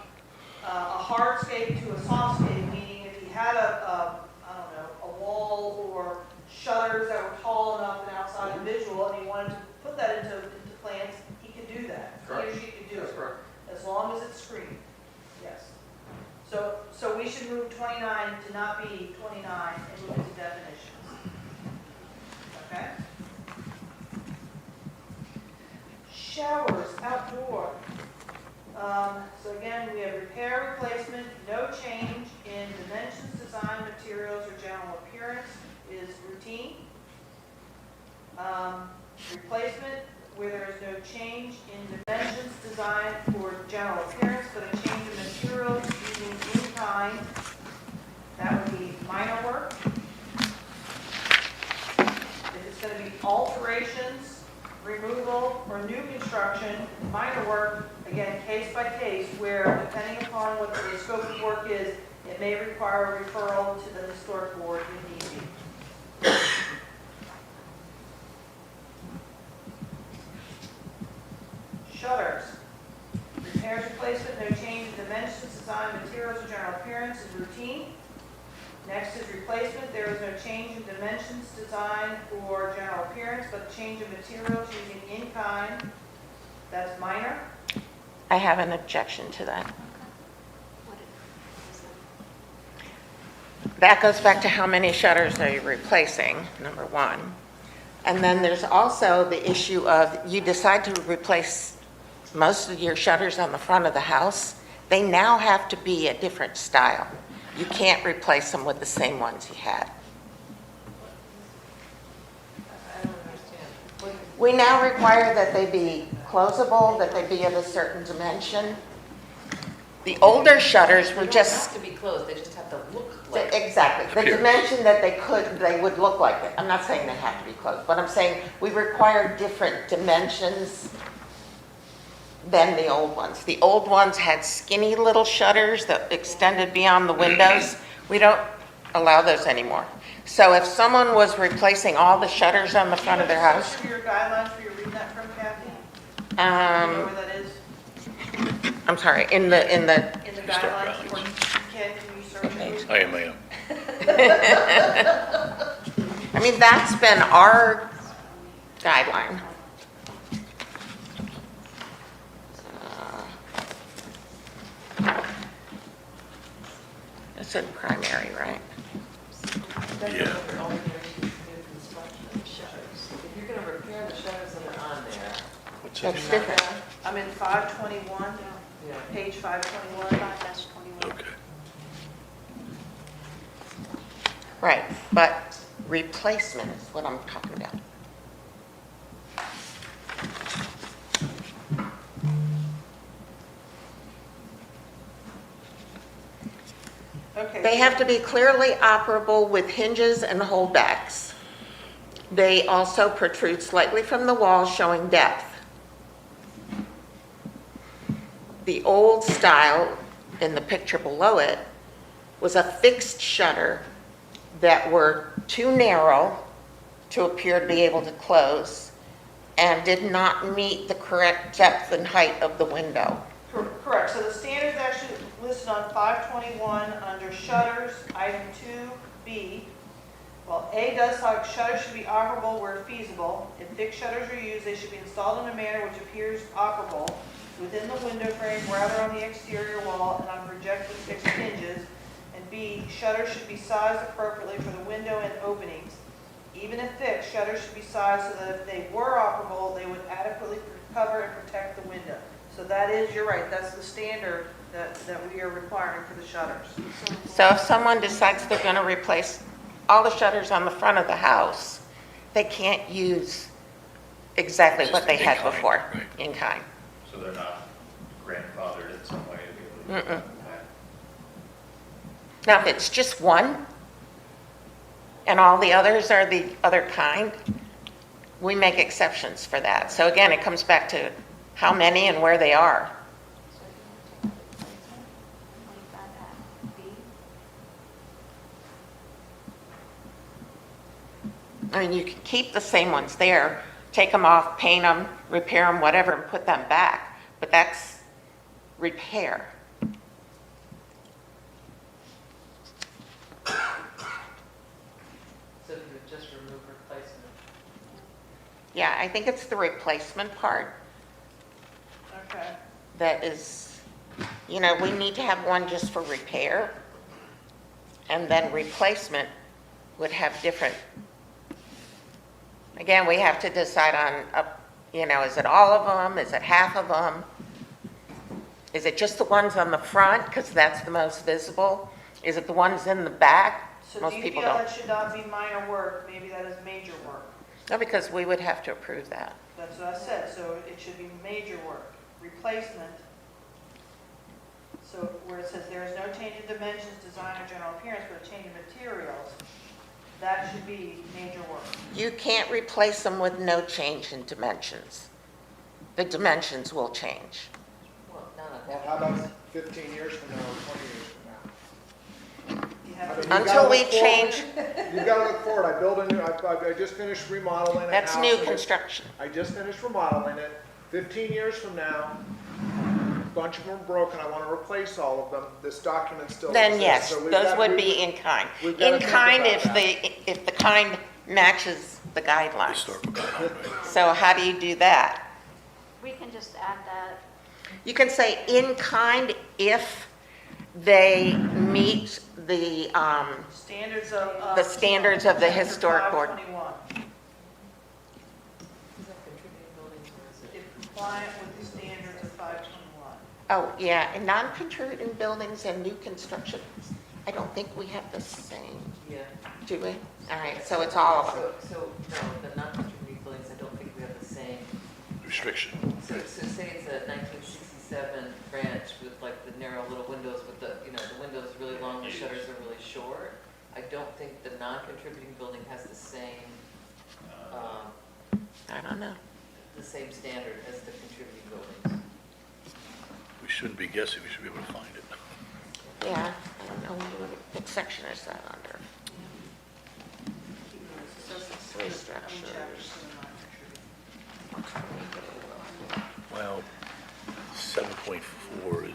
a hardscape to a softscape, meaning if he had I don't know, a wall or shutters that were tall enough and outside and visual, and he wanted to put that into plans, he could do that. He or Correct. she could do That's it, correct. as long as it's screened, yes. So we should move 29 to not be 29 and move it to definitions. Okay? Showers outdoor. So again, we have repair, replacement, no change in dimensions, design, materials, or general appearance is routine. Replacement, where there is no change in dimensions, design, or general appearance, but a change in materials using in kind, that would be minor work. If it's going to be alterations, removal, or new construction, minor work, again, case by case, where depending upon what the scope of work is, it may require a referral to the historic board if need be. Shutters. Repairs, replacement, no change in dimensions, design, materials, or general appearance is routine. Next is replacement. There is no change in dimensions, design, or general appearance, but change in materials using in-kind. That's minor. I have an objection to that. That goes back to how many shutters are you replacing, number one. And then there's also the issue of you decide to replace most of your shutters on the front of the house. They now have to be a different style. You can't replace them with the same ones you had. I don't understand. We now require that they be closable, that they be of a certain dimension. The older shutters were They don't just, have to be closed, they just have to look like. exactly, the Appearance. dimension that they would look like it. I'm not saying they have to be closed, but I'm saying we require different dimensions than the old ones. The old ones had skinny little shutters that extended beyond the windows. We don't allow those anymore. So if someone was replacing all the shutters on the front of their house, For your guidelines, for your reading that from Kathy? Do you know where that is? I'm sorry, in the, In the Historic guidelines, or values. Ken, can you search it? I am. I mean, that's been our guideline. It's in primary, right? That's Yeah. under alterations, new construction of shutters. If you're gonna repair the shutters that are on there. What's That's that? different. I'm in 521, Yeah. page 521. 5-21. Okay. Right, but replacement is what I'm talking about. Okay. They have to be clearly operable with hinges and holdbacks. They also protrude slightly from the wall, showing depth. The old style, in the picture below it, was a fixed shutter that were too narrow to appear to be able to close and did not meet the correct depth and height of the window. Correct, so the standards actually listed on 521 under shutters, item 2B. Well, A does talk, shutters should be operable where feasible. If fixed shutters are used, they should be installed in a manner which appears operable within the window frame, rather on the exterior wall and on projected fixed hinges. And B, shutters should be sized appropriately for the window and openings. Even if fixed, shutters should be sized so that if they were operable, they would adequately cover and protect the window. So that is, you're right, that's the standard that we are requiring for the shutters. So if someone decides they're going to replace all the shutters on the front of the house, they can't use exactly what they had before, in kind. So they're not grandfathered in some way to be able to. Mm-mm. Now, if it's just one, and all the others are the other kind, we make exceptions for that. So again, it comes back to how many and where they are. So if you want to take the replacement, 25 at B. I mean, you can keep the same ones there, take them off, paint them, repair them, whatever, and put them back, but that's repair. So you would just remove replacement. Yeah, I think it's the replacement part Okay. that is, you know, we need to have one just for repair, and then replacement would have different. Again, we have to decide on, you know, is it all of them? Is it half of them? Is it just the ones on the front, because that's the most visible? Is it the ones in the back? So Most do you people feel don't. that should not be minor work, maybe that is major work? No, because we would have to approve that. That's what I said, so it should be major work. Replacement, so where it says there is no change in dimensions, design, or general appearance, but a change in materials, that should be major work. You can't replace them with no change in dimensions. The dimensions will change. Well, no, How about 15 years from now or 20 years from now? You have I mean, to- you Until gotta we look forward. change, You've got to look forward. I built a new, I just finished remodeling a house. that's new and it- construction. I just finished remodeling it. 15 years from now, a bunch of them are broken, I want to replace all of them. This document still exists. Then yes, So we've those got- would we've- be in kind. we've gotta In think kind about if the kind matches the guidelines. Historical guideline, right? So how do you do that? We can just add that. You can say in kind if they meet the, Standards of. the standards of the historic board. 521, is that contributing buildings or is it? if compliant with the standards of 521. Oh, yeah, and non-contributing buildings and new construction, I don't think we have the same, Yeah. do we? All right, so it's all of them. So, no, the non-contributing buildings, I don't think we have the same. Restriction. So say it's a 1967 ranch with like the narrow little windows with the, you know, the windows really long, the shutters are really short. I don't think the non-contributing building has the same, I don't know. the same standard as the contributing buildings. We shouldn't be guessing, we should be able to find it. Yeah, I don't know, what section is that under? Three structures. Well, 7.4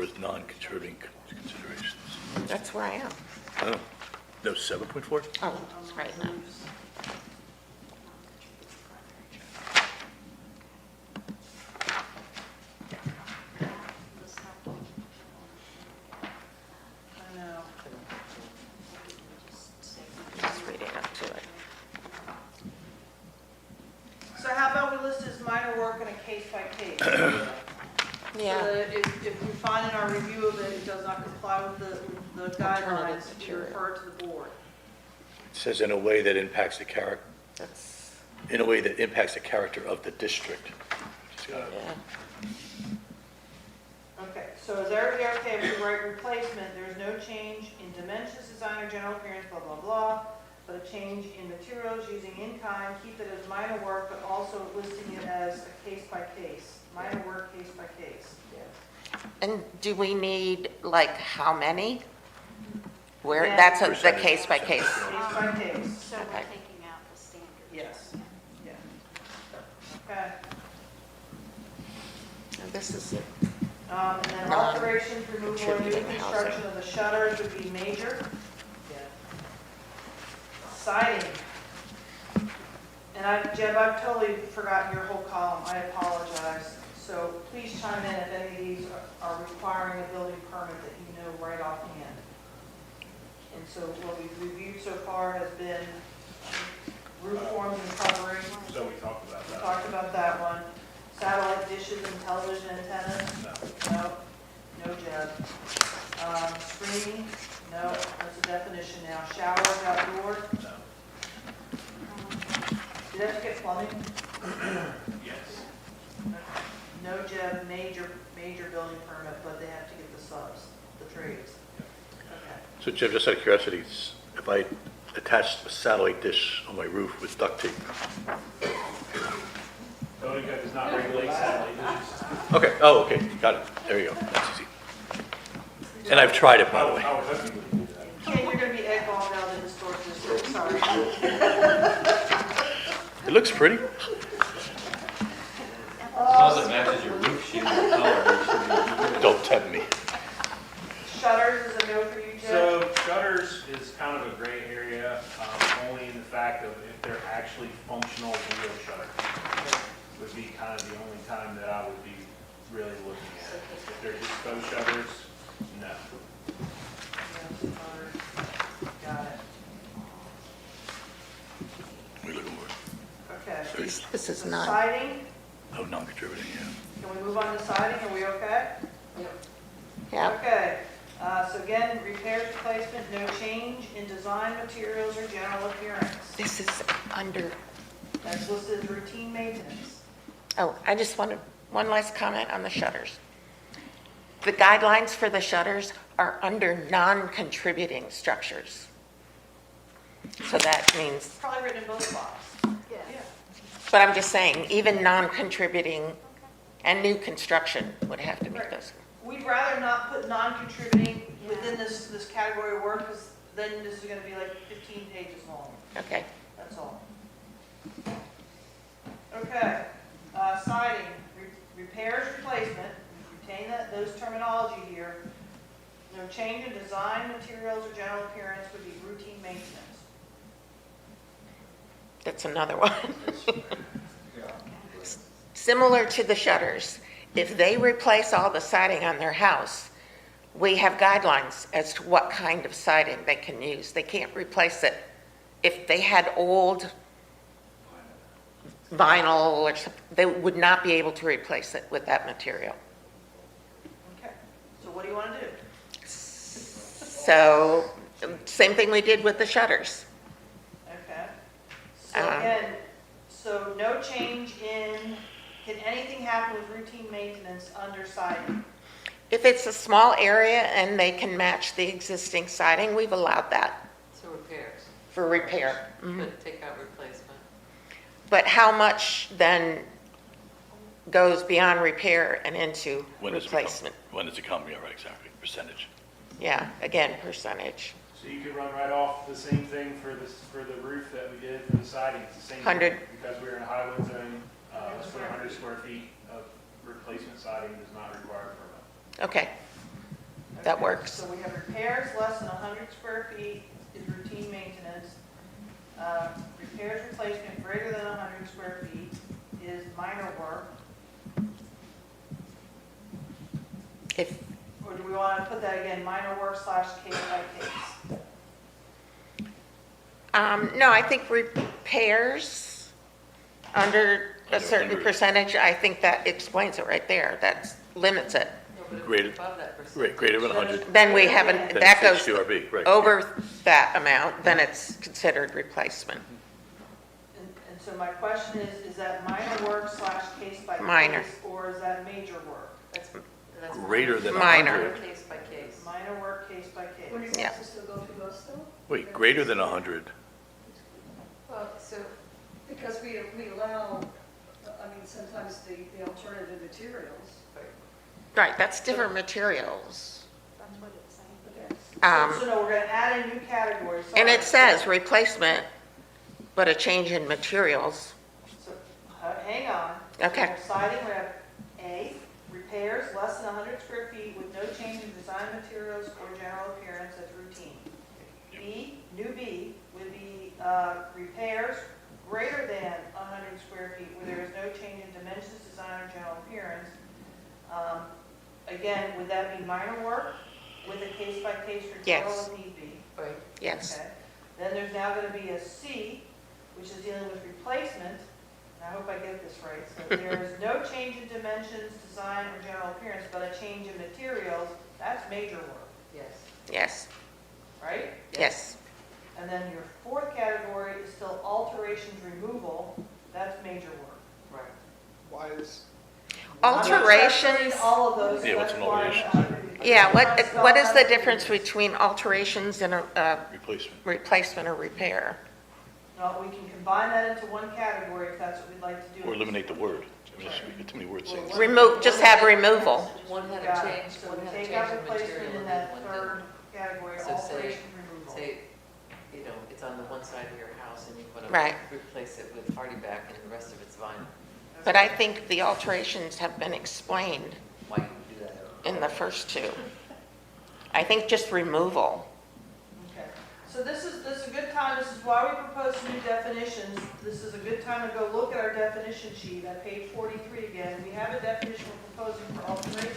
is non-contributing considerations. That's where I am. Oh, no, 7.4? Oh, it's right now. I know. Just reading up to it. So how about we list as minor work in a case by case? Yeah. So that if we find in our review of it, it does not comply with the guidelines, you material. refer to the board. It says in a way that impacts the character, That's, in a way that impacts the character of the district. Just gotta- yeah. Okay, so is everybody okay with the right replacement? There is no change in dimensions, design, or general appearance, blah, blah, blah, but a change in materials using in-kind, keep it as minor work, but also listing it as a case by case, minor work, case by case. And do we need, like, how many? Where, Yeah. that's the Percentage. case by case? Case by case, So we're Okay. taking out the standard. yes, yeah. Okay. This is it. And then Non- alterations, removal, or new contributing construction of the shutters would be major. Siding. And Jeb, I've totally forgotten your whole column, I apologize. So please chime in if any of these are requiring a building permit that you know right offhand. And so what we've reviewed so far has been roof forms and covering. So we talked about We that. talked about that one. Satellite dishes and television antennas? No. No, Jeb. Screening? No, that's a definition now. Showers outdoor? No. Do they have to get plumbing? Yes. No, Jeb, major building permit, but they have to get the subs, the trades. Okay. So Jim, just out of curiosity, if I attached a satellite dish on my roof with duct tape, Building code does not regulate satellite dishes. okay, oh, okay, got it, there you go, that's easy. And I've tried it, by the way. I was hoping you would do that. Ken, you're gonna be eggbombed out of the historic district, sorry. It looks pretty. As long as it matches your roof sheet and color, it should be good. Don't tempt me. Shutters is a no for you, Jeb? So shutters is kind of a gray area, only in the fact of if they're actually functional real shutters. Would be kind of the only time that I would be really looking at it. If they're just faux shutters, no. No, shutters. Got it. We look more. Okay. This is The not, siding, Oh, non-contributing, yeah. can we move on to siding, are we okay? yeah, Okay, so again, repairs, replacement, no change in design, materials, or general appearance. this is under, That's listed as routine maintenance. oh, I just wanted one last comment on the shutters. The guidelines for the shutters are under non-contributing structures. So that means, Probably written in both spots. Yeah. but I'm just saying, even non-contributing and new construction would have to meet Right. those. We'd rather not put non-contributing within this category of work, because then this is gonna be like 15 pages long, Okay, that's all. Okay, siding, repairs, replacement, retain those terminology here. No change in design, materials, or general appearance would be routine maintenance. that's another one. Similar to the shutters, if they replace all the siding on their house, we have guidelines as to what kind of siding they can use. They can't replace it. If they had old vinyl or something, they would not be able to replace it with that material. Okay, so what do you want to do? So, same thing we did with the shutters. Okay. So Um, again, so no change in, can anything happen with routine maintenance under siding? If it's a small area and they can match the existing siding, we've allowed that So repairs, for repair. Mhm. but take out replacement. But how much then goes beyond repair and into When does it become, replacement? when does it come, yeah, right, exactly, percentage. Yeah, again, percentage. So you could run right off the same thing for the roof that we did for the siding, it's the same. thing. 100. Because we're in a highland zone, it's 100 square feet of replacement siding does not require a permit. Okay, that Okay, works. So we have repairs less than 100 square feet is routine maintenance. Repairs, replacement greater than 100 square feet is minor work. If, Or do we want to put that again, minor work / case by case? no, I think repairs under a Under certain 100. percentage, I think that explains it right there. That limits it. No, but if Greater- it's above that percentage. Right, greater than 100, Then we haven't, then that it's goes HDRB, right. over that amount, then it's considered replacement. And so my question is that minor work / case by case? Minor. Or is that major work? That's Greater than Minor. 100. Case by case. Minor work, case by case. When it Yeah. wants us to go through us though? Wait, greater than 100, Well, so, because we allow, I mean, sometimes the alternative materials. Right, that's different materials. That's what it's saying. So no, we're gonna add a new category. And it Sorry. says replacement, but a change in materials. So, hang on. Okay. Siding, we have A, repairs less than 100 square feet with no change in design materials or general appearance as routine. B, new B, would be repairs greater than 100 square feet where there is no change in dimensions, design, or general appearance. Again, would that be minor work with a case-by-case Yes. referral if need be? Right. Yes. Okay. Then there's now going to be a C, which is dealing with replacement. And I hope I get this right. So there is no change in dimensions, design, or general appearance, but a change in materials. That's major work, Yes. Yes, right? yes. And then your fourth category is still alterations, removal. That's major work. Right. Why is, I'm not Alterations, referring all of those. Yeah, what's that's an why alteration? yeah, what is the Spell difference out. between alterations and a Replacement. replacement or repair? No, we can combine that into one category if that's what we'd like to do. Or eliminate the word. I mean, we get too many words saying. Remove, just have removal. One had Got a it. change, So one we had a take change out in replacement material in and that then one third didn't. category, So alteration, removal. Say, you know, it's on the one side of your house and you want to Right. replace it with hardy back and the rest of it's vinyl. But I think the alterations have been explained Why you would do that? in the first two. I think just removal. Okay, so this is a good time, this is why we propose new definitions. This is a good time to go look at our definition sheet at page 43 again. We have a definition we're proposing for alteration.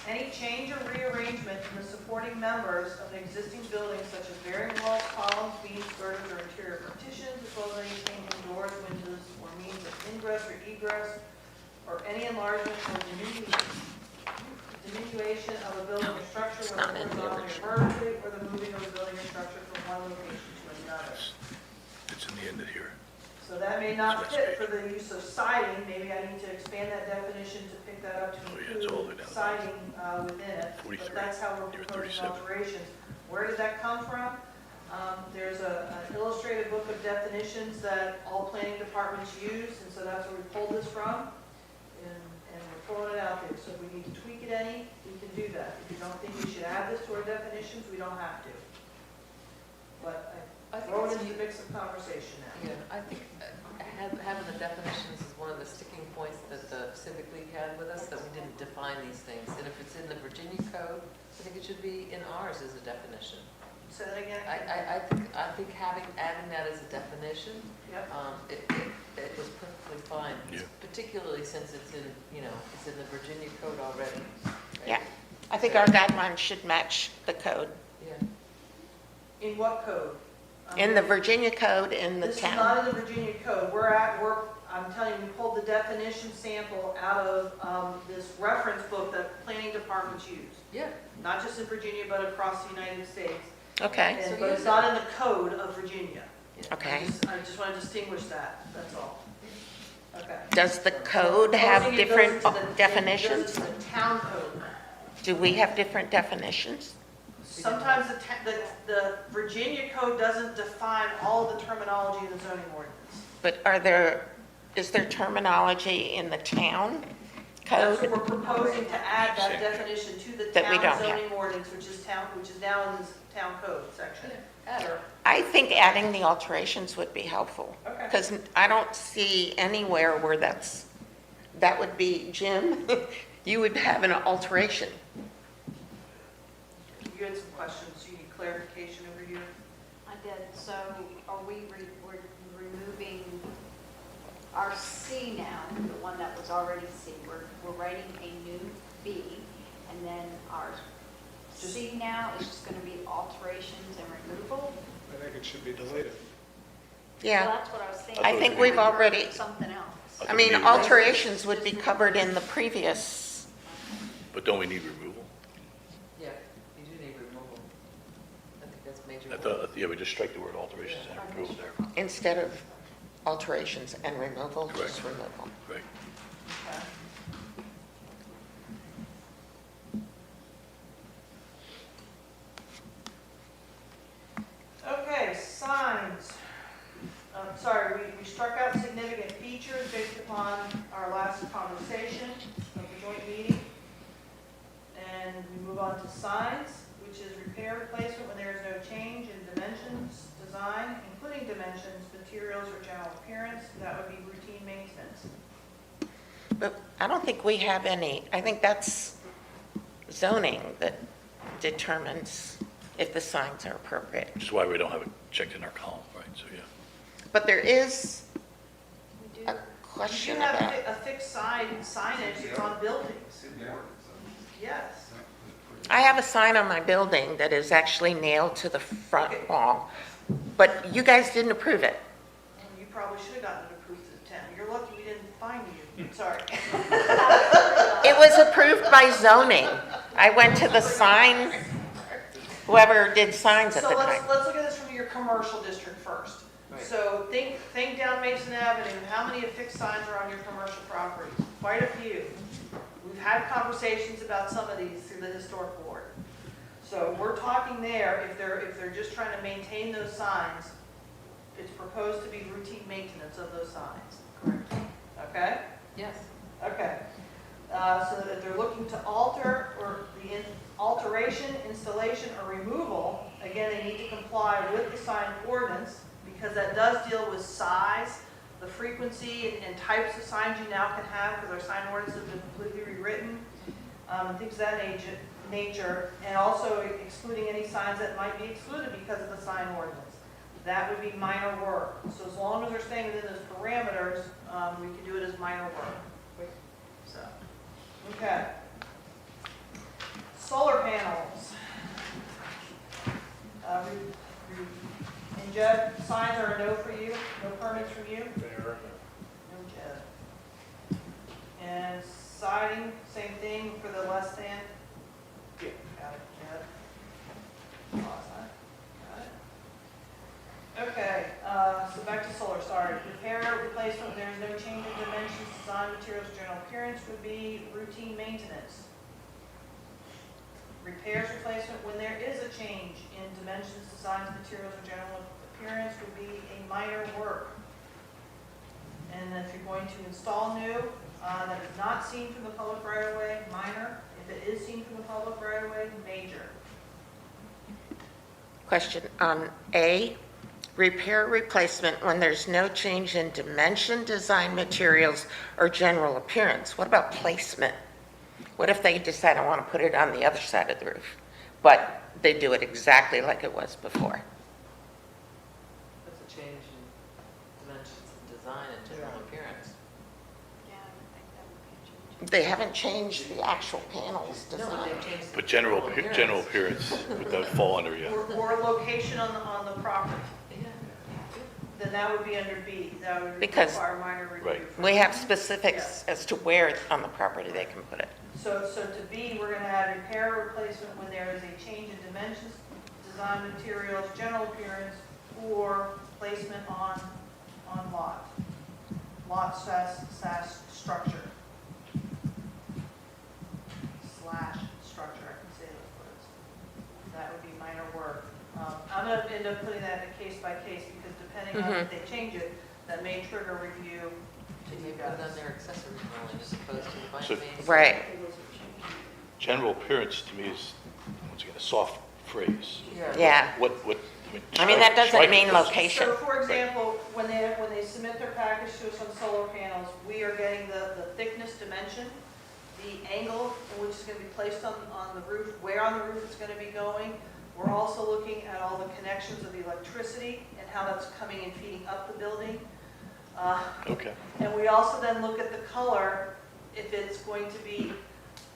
Any change or rearrangement in the supporting members of an existing building such as bearing walls, columns, beams, girders, or interior partitions, as well as any change in doors, windows, or means of ingress or egress, or any enlargement or diminution of a building or structure, It's whether not in the horizontally original. or vertically, or the moving of a building or structure from one location to another. It's in the end of here. So that may not fit for the use of siding, maybe I need to expand that definition to pick that up to Oh, yeah, it's all the way include down. siding within it. 43. But that's how we're You're proposing 37. alterations. Where did that come from? There's an illustrated book of definitions that all planning departments use, and so that's where we pulled this from. And we're pulling it out there, so if we need to tweak it any, we can do that. If you don't think we should add this to our definitions, we don't have to. But I I think throw it it's into the mix of conversation now. Yeah, I think having the definitions is one of the sticking points that the Civic League had with us, that we didn't define these things. And if it's in the Virginia code, I think it should be in ours as a definition. Say that again? I think adding that as a definition, Yep. it was perfectly fine. Yeah. Particularly since it's in, it's in the Virginia code already. right? Yeah. I think our guidelines should match the code. Yeah. In what code? In the Virginia code, in the This is town. not in the Virginia code. I'm telling you, we pulled the definition sample out of this reference book that planning departments use. Yeah. Not just in Virginia, but across the United States. Okay, So But use it's not in the code of Virginia. okay. I just want to distinguish that, that's all. Okay. Does the code have Supposing it different goes into the- definitions? It goes into the town code. Do we have different definitions? Sometimes the Virginia code doesn't define all of the terminology in the zoning ordinance. But is there terminology in the town That's code? what we're proposing to add that definition to the That we town don't have. zoning ordinance, which is now in this town code section. Sure. I think adding the alterations would be helpful. Okay. Because I don't see anywhere where that would be, Jim, you would have an alteration. You had some questions, you need clarification over here? I did, so are we're removing our C now, the one that was already C, we're writing a new B, and then our C now is just gonna be alterations and removal? I think it should be deleted. Well, Yeah, that's what I was thinking. I think we've already, Something else. I mean, alterations would be covered in the previous, But don't we need removal? Yeah, you do need removal. I think that's major. I thought, yeah, we just strike the word alterations and removal there. instead of alterations and removal, just Correct. removal. Right. Okay, signs. Sorry, we struck out significant features based upon our last conversation of the joint meeting. on to signs, which is repair, replacement when there is no change in dimensions, design, including dimensions, materials, or general appearance. That would be routine maintenance. But I don't think we have any, I think that's zoning that determines if the signs are appropriate. Which is why we don't have it checked in our column, right? So, yeah. But there is We do. a You question have about, a fixed signage that's on buildings. Yes. I have a sign on my building that is actually nailed to the front wall, but you guys didn't approve it. Well, you probably should have gotten it approved at the 10. You're lucky we didn't find you. Sorry. It was approved by zoning. I went to the sign, whoever did signs at the So time. let's look at this from your commercial district first. Right. So think down Mason Avenue, how many affixed signs are on your commercial properties? Quite a few. We've had conversations about some of these through the historic board. So we're talking there, if they're just trying to maintain those signs, it's proposed to be routine maintenance of those signs. Correct. Okay? Yes. Okay. So that if they're looking to alter or the alteration, installation, or removal, again, they need to comply with the sign ordinance because that does deal with size, the frequency and types of signs you now can have because our sign ordinance has been completely rewritten, and things of that nature, and also excluding any signs that might be excluded because of the sign ordinance. That would be minor work. So as long as they're staying within those parameters, we can do it as minor work. So, okay. Solar panels. And Jed, signs are a no for you? No permits from you? Fair. No Jed. And siding, same thing for the less than? Yeah. Got it, Jed. Awesome. Got it. Okay, so back to solar, sorry. Repair, replacement, there is no change in dimensions, design, materials, general appearance would be routine maintenance. Repairs, replacement, when there is a change in dimensions, designs, materials, or general appearance would be a minor work. And if you're going to install new, that is not seen from the public right of way, minor. If it is seen from the public right of way, major. Question on A, repair, replacement, when there's no change in dimension, design, materials, or general appearance. What about placement? What if they decide I want to put it on the other side of the roof, but they do it exactly like it was before? That's a change in dimensions and design and general appearance. Yeah, I would think that would be a change. They haven't changed the actual panels No, but design. they've changed the But general appearance would that fall under, yeah. Or location on the property. Yeah. Then that would be under B. That would Because- require minor review. Right. We have specifics as to where on the property they can put it. So to B, we're going to add repair, replacement when there is a change in dimensions, design, materials, general appearance, or placement on lot. Lot slash structure. Slash structure, I can say those words. That would be minor work. I'm going to end up putting that in a case by case because depending on if they change it, that may trigger review to Should you you put it guys. on their accessory dwelling as opposed to So- the main? Right. General appearance to me is, once again, a soft phrase. Yeah. I mean, that doesn't strike mean it. location. So for example, when they submit their package to us on solar panels, we are getting the thickness dimension, the angle in which it's going to be placed on the roof, where on the roof it's going to be going. We're also looking at all the connections of the electricity and how that's coming and feeding up the building. Okay. And we also then look at the color, if it's going to be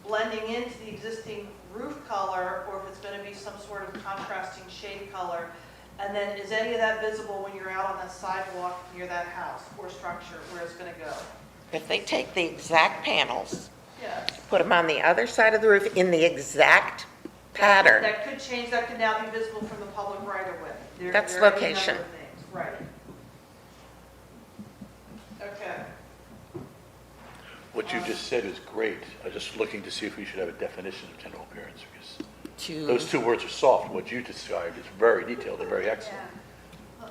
blending into the existing roof color, or if it's going to be some sort of contrasting shade color. And then is any of that visible when you're out on that sidewalk near that house or structure where it's going to go? If they take the exact panels, Yes. put them on the other side of the roof in the exact pattern, That could change, that could now be visible from the public right of way. That's There are any location. number of things, right. Okay. What you just said is great. I'm just looking to see if we should have a definition of general appearance, because to, those two words are soft. What you described is very detailed and very excellent.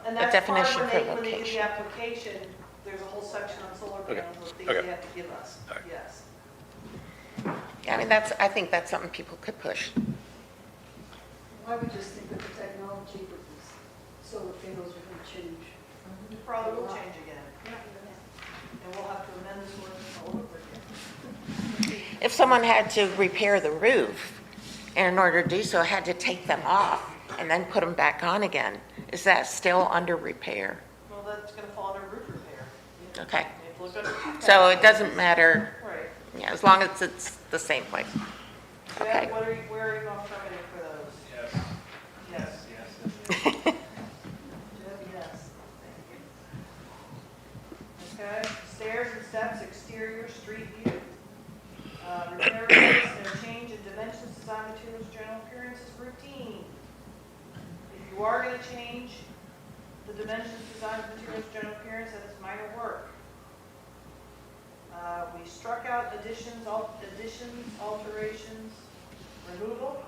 And A that's definition part for when they do the location. application, there's a whole section on solar Okay. panels of things Okay. they have to give us. All right. Yes. I mean, I think that's something people could push. I would just think with the technology, with these solar panels are gonna change. It probably will change again. And we'll have to amend this ordinance all over again. If someone had to repair the roof, and in order to do so, had to take them off and then put them back on again, is that still under repair? Well, that's gonna fall under roof repair. Okay. You have to look at it. So it doesn't matter, Right. yeah, as long as it's the same place. Okay. Jeff, where are you going permitting for those? Yes. Yes. Yes. Jeff, yes. Okay, stairs and steps, exterior, street view. Repair, replace, no change in dimensions, design, materials, general appearance is routine. If you are gonna change the dimensions, design, materials, general appearance, that is minor work. We struck out additions, alterations, removal.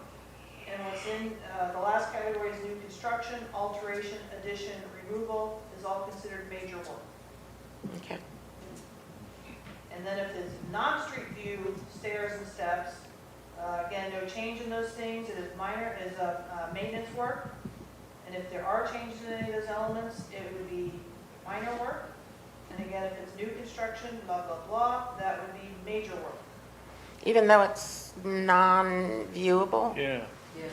And what's in, the last category is new construction, alteration, addition, removal is all considered major work. Okay. And then if it's non-street view, stairs and steps, again, no change in those things, it is minor, it is a maintenance work. And if there are changes in any of those elements, it would be minor work. And again, if it's new construction, blah, blah, blah, that would be major work. Even though it's non-viewable, Yeah. Yeah.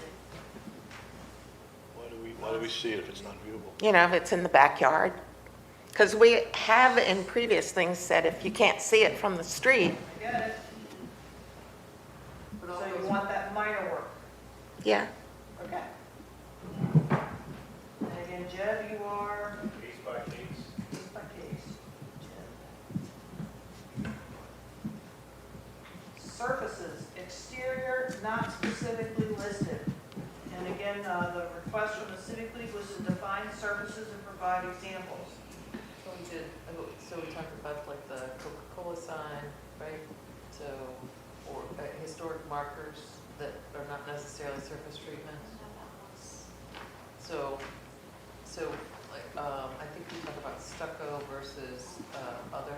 Why do we see it if it's not viewable? you know, if it's in the backyard. Because we have in previous things said if you can't see it from the street, I get it. So you want that minor work, yeah. okay? And again, Jeb, you are Case by case. case by case. Jeb. Surfaces, exterior, not specifically listed. And again, the request from the Civic League was to define surfaces and provide examples. So we did, so we talked about like the Coca-Cola sign, right? So, or historic markers that are not necessarily surface treatment. So, like, I think we talked about stucco versus other,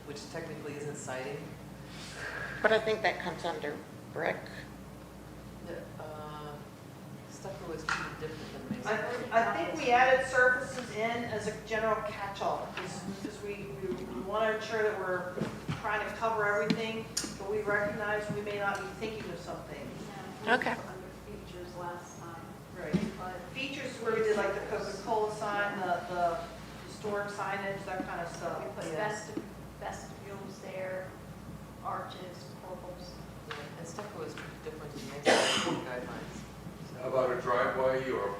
which technically isn't siding. But I think that comes under brick. The, stucco is pretty different than masonry. I think we added surfaces in as a general catch-all, because we want to ensure that we're trying to cover everything, but we recognize we may not be thinking of something. Okay. Under features last time. Right. But Features where we did like the Coca-Cola sign, the historic signage, that kind of stuff. we put vestibules there, arches, portals. Yeah, and stucco is pretty different than masonry guidelines. How about a driveway or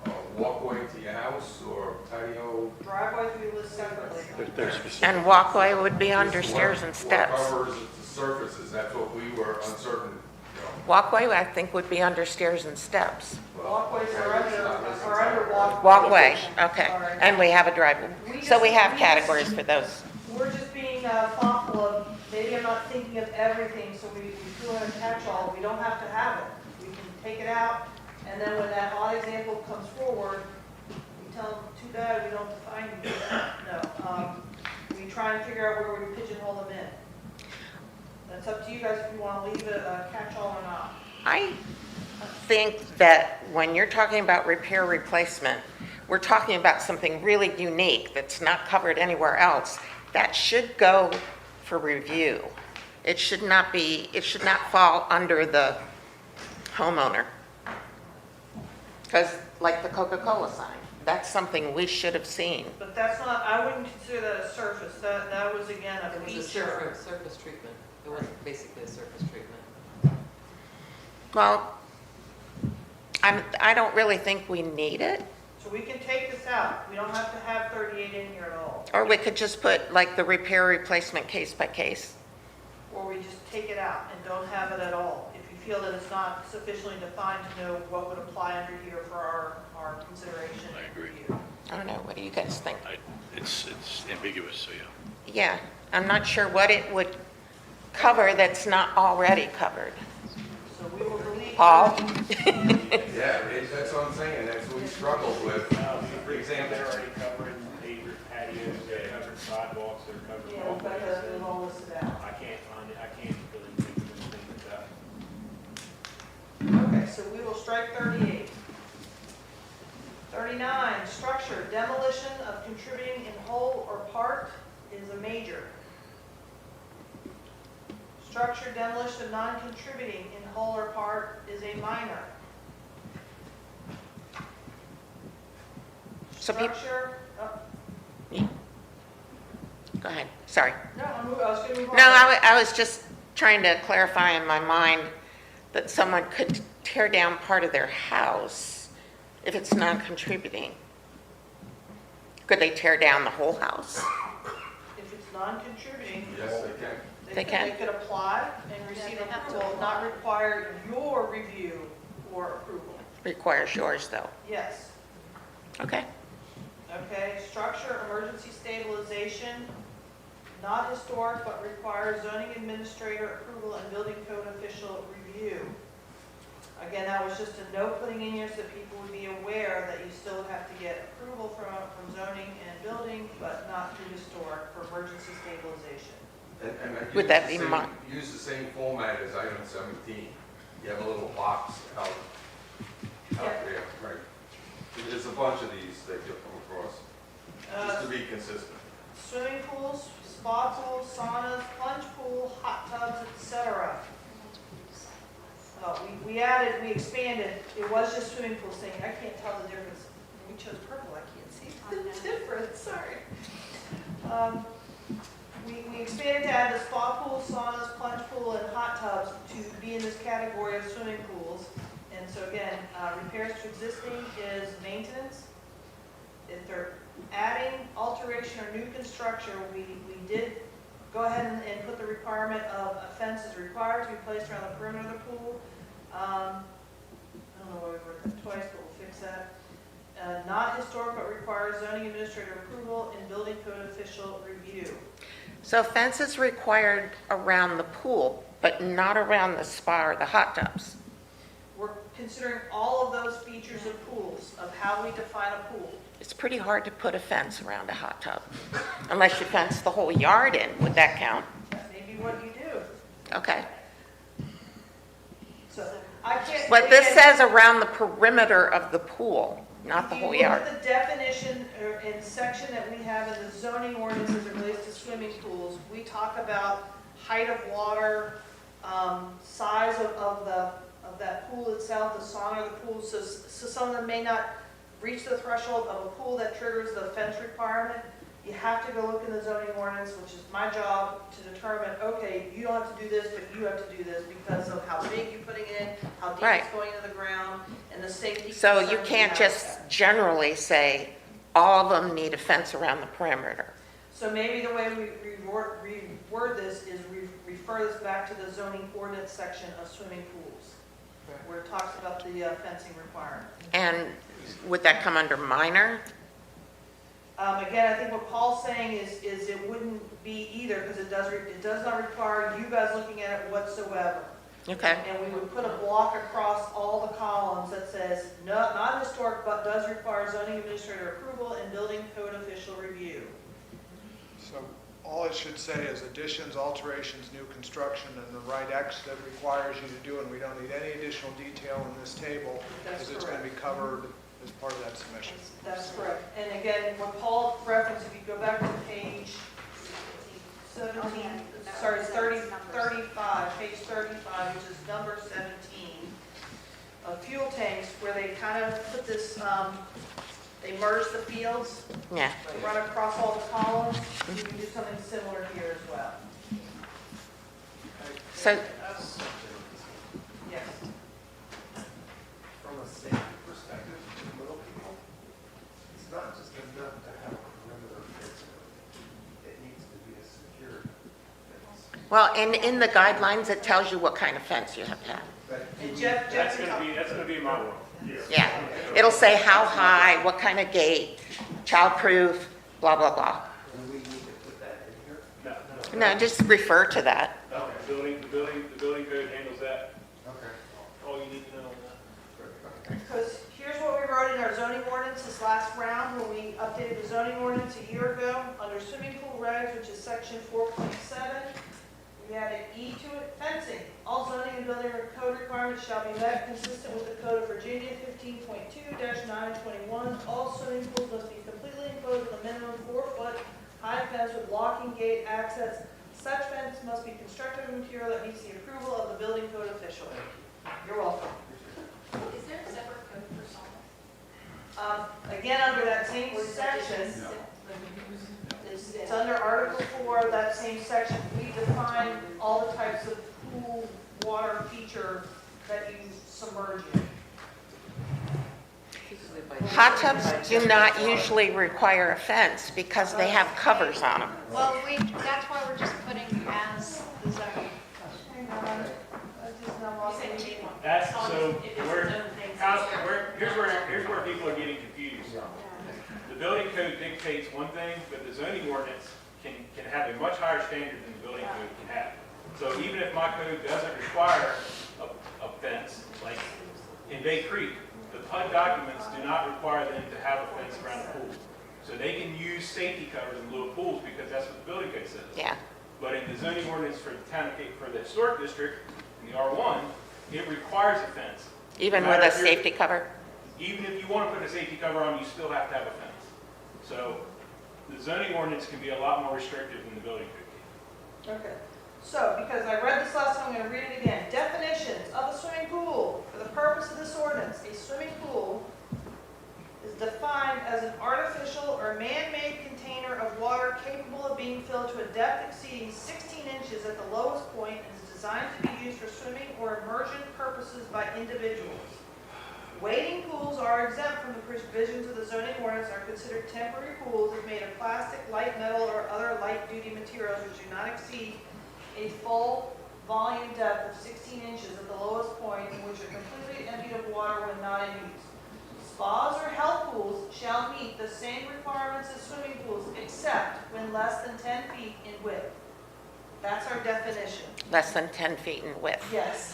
a walkway to your house or patio? Driveways we list separately. They're specific. And walkway would be under stairs and steps. What covers the surfaces, that's what we were uncertain, you know. Walkway, I think, would be under stairs and steps. Walkways are under walkways. Walkway, okay. All right. And we have a driveway. So we have categories for those. We're just being thoughtful of, maybe I'm not thinking of everything, so we threw in a catch-all, we don't have to have it. We can take it out, and then when that odd example comes forward, we tell them, too bad, we don't define you. No, we try and figure out where we pigeonhole them in. That's up to you guys if you want to leave it a catch-all or not. I think that when you're talking about repair replacement, we're talking about something really unique that's not covered anywhere else. That should go for review. It should not fall under the homeowner. Because like the Coca-Cola sign, that's something we should have seen. But that's not, I wouldn't consider that a surface, that was again a It was a feature. surface treatment. It wasn't basically a surface treatment. Well, I don't really think we need it. So we can take this out, we don't have to have 38 in here at all. Or we could just put like the repair replacement case by case. Or we just take it out and don't have it at all, if you feel that it's not sufficiently defined to know what would apply under here for our consideration I and agree. review. I don't know, what do you guys think? It's ambiguous, so yeah. Yeah, I'm not sure what it would cover that's not already covered. So we will delete. Paul? Yeah, that's what I'm saying, that's what we struggled with. For example, they're already covering pavers, patios, they're covering sidewalks, they're covering Yeah, we've got walkways. that all listed out. I can't find it, I can't really Okay, so we will strike 38. 39, structure, demolition of contributing in whole or part is a major. Structure, demolition of non-contributing in whole or part is a minor. So peop- Structure, Go ahead, sorry. no, I was going to move on. No, I was just trying to clarify in my mind that someone could tear down part of their house if it's non-contributing. Could they tear down the whole house? If it's non-contributing, Yes, they can. They can? They could apply and receive they have to approval, not require your review or approval. Requires yours, though. Yes. Okay. Okay, structure, emergency stabilization, not historic, but requires zoning administrator approval and building code official review. Again, that was just a note putting in here so that people would be aware that you still have to get approval from zoning and building, but not through historic for emergency stabilization. And I Would use that the be same- mon- Use the same format as item 17. You have a little box out Yeah. there, right? There's a bunch of these that you'll come across, just to be consistent. Swimming pools, spa pools, saunas, plunge pool, hot tubs, etc. We expanded, it was just swimming pool saying, I can't tell the difference. We chose purple, I can't see the difference, sorry. We expanded to add the spa pool, saunas, plunge pool, and hot tubs to be in this category of swimming pools. And so again, repairs to existing is maintenance. If they're adding alteration or new construction, we did go ahead and put the requirement of a fence is required to be placed around the perimeter of the pool. I don't know why we wrote that twice, but we'll fix that. Not historic, but requires zoning administrator approval and building code official review. So fence is required around the pool, but not around the spa or the hot tubs. We're considering all of those features of pools, of how we define a pool. It's pretty hard to put a fence around a hot tub, unless you fence the whole yard in. Would that count? That may be what you do. Okay. So I can't. But this again, says around the perimeter of the pool, not the whole yard. If you look at the definition or in section that we have in the zoning ordinance as it relates to swimming pools, we talk about height of water, size of that pool itself, the sauna of the pool. So some of them may not reach the threshold of a pool that triggers the fence requirement. You have to go look in the zoning ordinance, which is my job to determine, okay, you don't have to do this, but you have to do this because of how big you're putting it in, how deep Right. it's going into the ground, and the safety. So you concerns can't have with just that. generally say all of them need a fence around the perimeter. So maybe the way we reword this is refer this back to the zoning ordinance section of swimming pools, where it talks about the fencing requirement. And would that come under minor? Again, I think what Paul's saying is it wouldn't be either, because it does not require you guys looking at it whatsoever. Okay. And we would put a block across all the columns that says, no, not historic, but does require zoning administrator approval and building code official review. So all it should say is additions, alterations, new construction, and the right X that requires you to do, and we don't need any additional detail in this table, That's because it's going to be covered as part of that submission. That's correct. And again, what Paul referenced, if you go back to page 17, sorry, 35, page 35, which is number 17, of fuel tanks, where they kind of put this, they merge the fields, Yeah. run across all the columns. You can do something similar here as well. So, Yes. From a safety perspective, for little people, it's not just enough to have a perimeter fence. It needs to be a secured fence. well, and in the guidelines, it tells you what kind of fence you have to have. But And Jeff That's can gonna be my world. Yeah. It'll say how high, what kind of gate, childproof, blah, blah, blah. do we need to put that in here? No, No, just refer to that. no, the building code handles that, Okay. all you need to know on that. Because here's what we wrote in our zoning ordinance this last round, when we updated the zoning ordinance a year ago, under swimming pool regs, which is section 4.7, we added E to it, fencing. All zoning and building code requirements shall be met consistent with the Code of Virginia 15.2-921. All swimming pools must be completely enclosed with a minimum 4-foot high fence with locking gate access. Such fence must be constructed of material that meets the approval of the building code official. You're welcome. Is there a separate code for sauna? Again, under that same section, it's under Article 4 of that same section, we define all the types of pool water feature that you submerge in. Hot tubs do not usually require a fence because they have covers on them. Well, that's why we're just putting as the zoning. Hang on, I just now lost it. That's, so, here's where people are getting confused. The building code dictates one thing, but the zoning ordinance can have a much higher standard than the building code can have. So even if my code doesn't require a fence, like in Bay Creek, the PUD documents do not require them to have a fence around the pool. So they can use safety covers in lieu of pools because that's what the building code says. Yeah. But in the zoning ordinance for the town of Cape, for the historic district, in the R1, it requires a fence. Even No with matter a if you're- safety cover? Even if you want to put a safety cover on, you still have to have a fence. So the zoning ordinance can be a lot more restrictive than the building code. Okay, so because I read this last time, I'm going to read it again. Definitions of a swimming pool. For the purpose of this ordinance, a swimming pool is defined as an artificial or man-made container of water capable of being filled to a depth exceeding 16 inches at the lowest point and is designed to be used for swimming or immersion purposes by individuals. Wading pools are exempt from the provisions of the zoning ordinance and are considered temporary pools if made of plastic, light metal, or other light-duty materials which do not exceed a full volume depth of 16 inches at the lowest point and which are completely emptied of water when not in use. Spas or health pools shall meet the same requirements as swimming pools except when less than 10 feet in width. That's our definition. Less than 10 feet in width. Yes.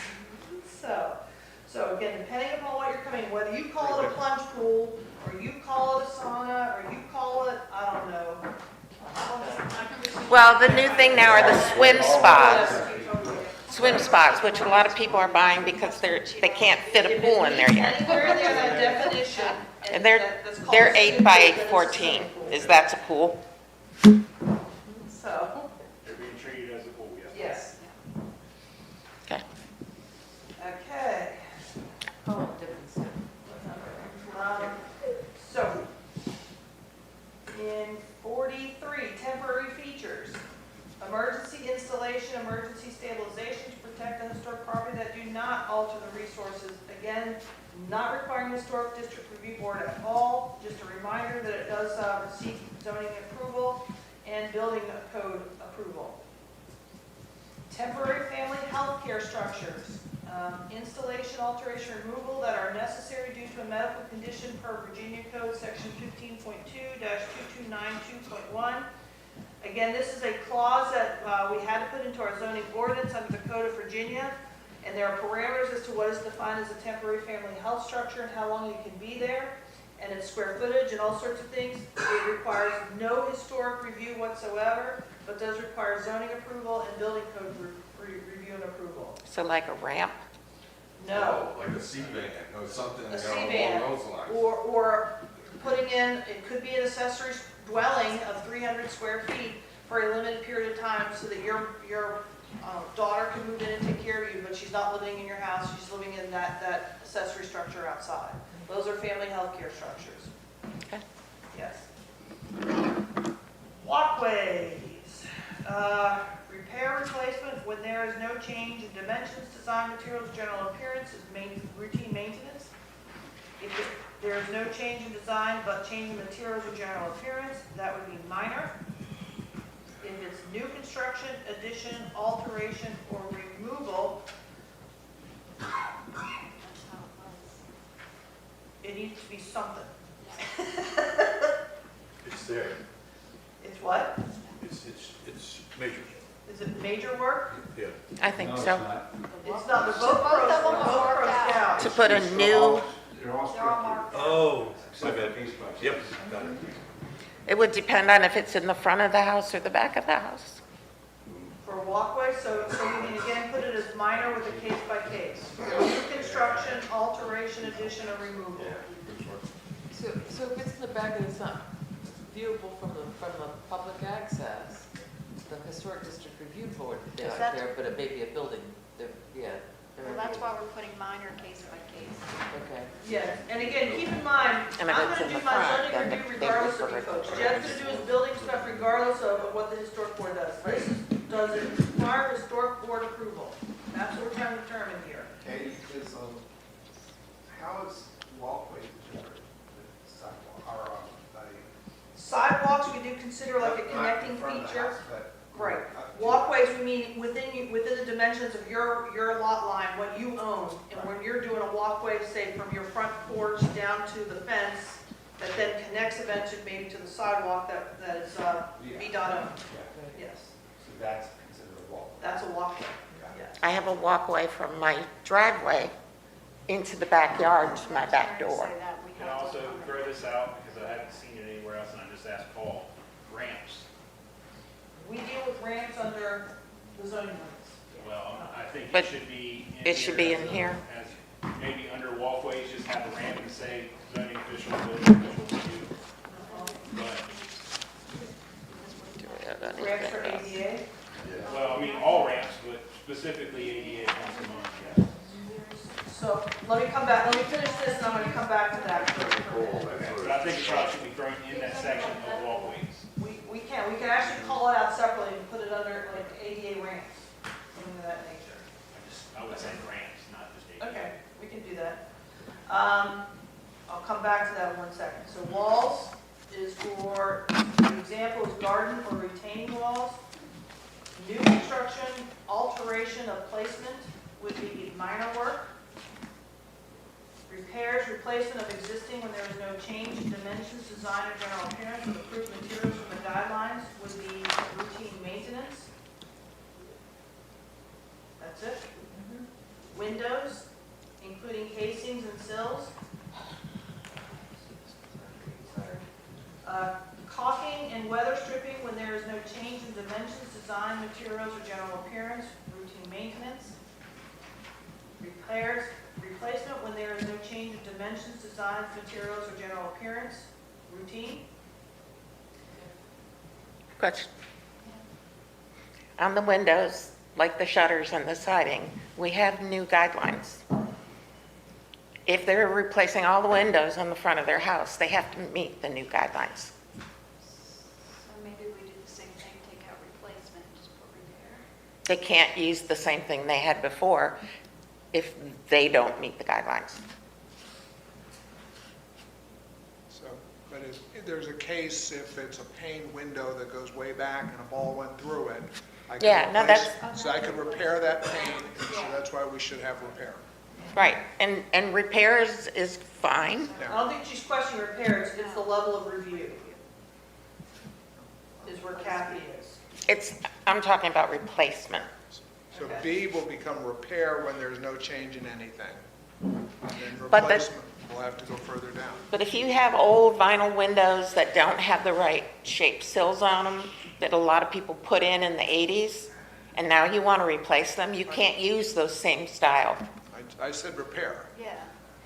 So again, depending upon what you're coming, whether you call it a plunge pool, or you call it a sauna, or you call it, I don't know. Well, the new thing now are the swim spas. Swim spots, which a lot of people are buying because they can't fit a pool in their yard. Anywhere in there, that definition. And they're that's called 8 swimming by pool, then it's a 14. swimming pool. Is that a pool? So, They're being treated as a pool, yes. yes. Okay. Okay. Oh, different step. So, in 43, temporary features. Emergency installation, emergency stabilization to protect the historic property that do not alter the resources. Again, not requiring historic district review board at all. Just a reminder that it does receive zoning approval and building code approval. Temporary family health care structures. Installation, alteration, removal that are necessary due to a medical condition per Virginia Code Section 15.2-2292.1. Again, this is a clause that we had to put into our zoning ordinance under the Code of Virginia, and there are parameters as to what is defined as a temporary family health structure and how long you can be there, and its square footage and all sorts of things. It requires no historic review whatsoever, but does require zoning approval and building code review and approval. So like a ramp? No. Like a C-band or something A along C-band, those lines. or putting in, it could be an accessory dwelling of 300 square feet for a limited period of time so that your daughter can move in and take care of you, but she's not living in your house, she's living in that accessory structure outside. Those are family health care structures. Okay. Yes. Walkways. Repair, replacement, when there is no change in dimensions, design, materials, general appearance, is routine maintenance. If there is no change in design, but change in materials or general appearance, that would be minor. If it's new construction, addition, alteration, or removal, it needs to be something. It's there. It's what? It's major. Is it major work? Yeah. I think so. It's not, the So both both pros, of them both are pros marked down. To put a new, They're all marked. Oh, my bad. Yep, got it. it would depend on if it's in the front of the house or the back of the house. For what? walkway, so we can again put it as minor with a case by case. New construction, alteration, addition, or removal. So if it's in the back and it's not viewable from the public access, the Historic District Review Board is Is out that- there, but it may be a building, yeah. Well, that's why we're putting minor case by case. Okay. Yes, and again, keep in mind, I'm And if it's gonna in do the my front, zoning then review they regardless of refer you it to folks. the Jeff's gonna do his building stuff regardless of what the historic board does. This doesn't require historic board approval. That's what we're trying to determine here. Okay, is, how is walkway determined with sidewalk, or, Sidewalks, we do consider like a not connecting in front of the feature. house, but Right. up to- Walkways, we mean within the dimensions of your lot line, what you own. And when you're doing a walkway, say from your front porch down to the fence, that then connects eventually maybe to the sidewalk that is VDOT owned. Yeah, Yes, so that's considered a walkway. that's a walkway, yes. I have a walkway from my driveway into the backyard to my back door. Say that, we And have to also look on it. throw this out, because I haven't seen it anywhere else, and I just asked Paul, ramps. We deal with ramps under the zoning limits. Well, I think But it should be in it should be here in as here. as maybe under walkways, just have a ramp and say zoning official, building official review. But, Ramps for ADA. well, I mean, all ramps, but specifically ADA comes to mind, yeah. So let me come back, let me finish this and I'm gonna come back to that for a minute. But I think it probably should be thrown in that section of walkways. We can actually call it out separately and put it under like ADA ramps, something of that nature. I would say ramps, not just ADA. Okay, we can do that. I'll come back to that in 1 second. So walls is for, the example is garden or retaining walls. New construction, alteration of placement would be minor work. Repairs, replacement of existing when there is no change in dimensions, design, or general appearance of approved materials from the guidelines would be routine maintenance. That's it. Windows, including casings and sills. Caulking and weather stripping when there is no change in dimensions, design, materials, or general appearance, routine maintenance. Repairs, replacement when there is no change in dimensions, designs, materials, or general appearance, routine. Question. On the windows, like the shutters and the siding, we have new guidelines. If they're replacing all the windows on the front of their house, they have to meet the new guidelines. So maybe we do the same thing, take out replacement, just put repair. They can't use the same thing they had before if they don't meet the guidelines. So, but if there's a case, if it's a pane window that goes way back and a ball went through it, I can Yeah, no, replace- that's- So I could repair that pane, so that's why we should have repair. Right, and repairs is fine. I don't think she's questioning repairs, it's the level of review. Is where Kathy is. I'm talking about replacement. So B will become repair when there's no change in anything. And then But the- replacement will have to go further down. But if you have old vinyl windows that don't have the right shaped sills on them, that a lot of people put in the 80s, and now you want to replace them, you can't use those same style. I said repair, Yeah,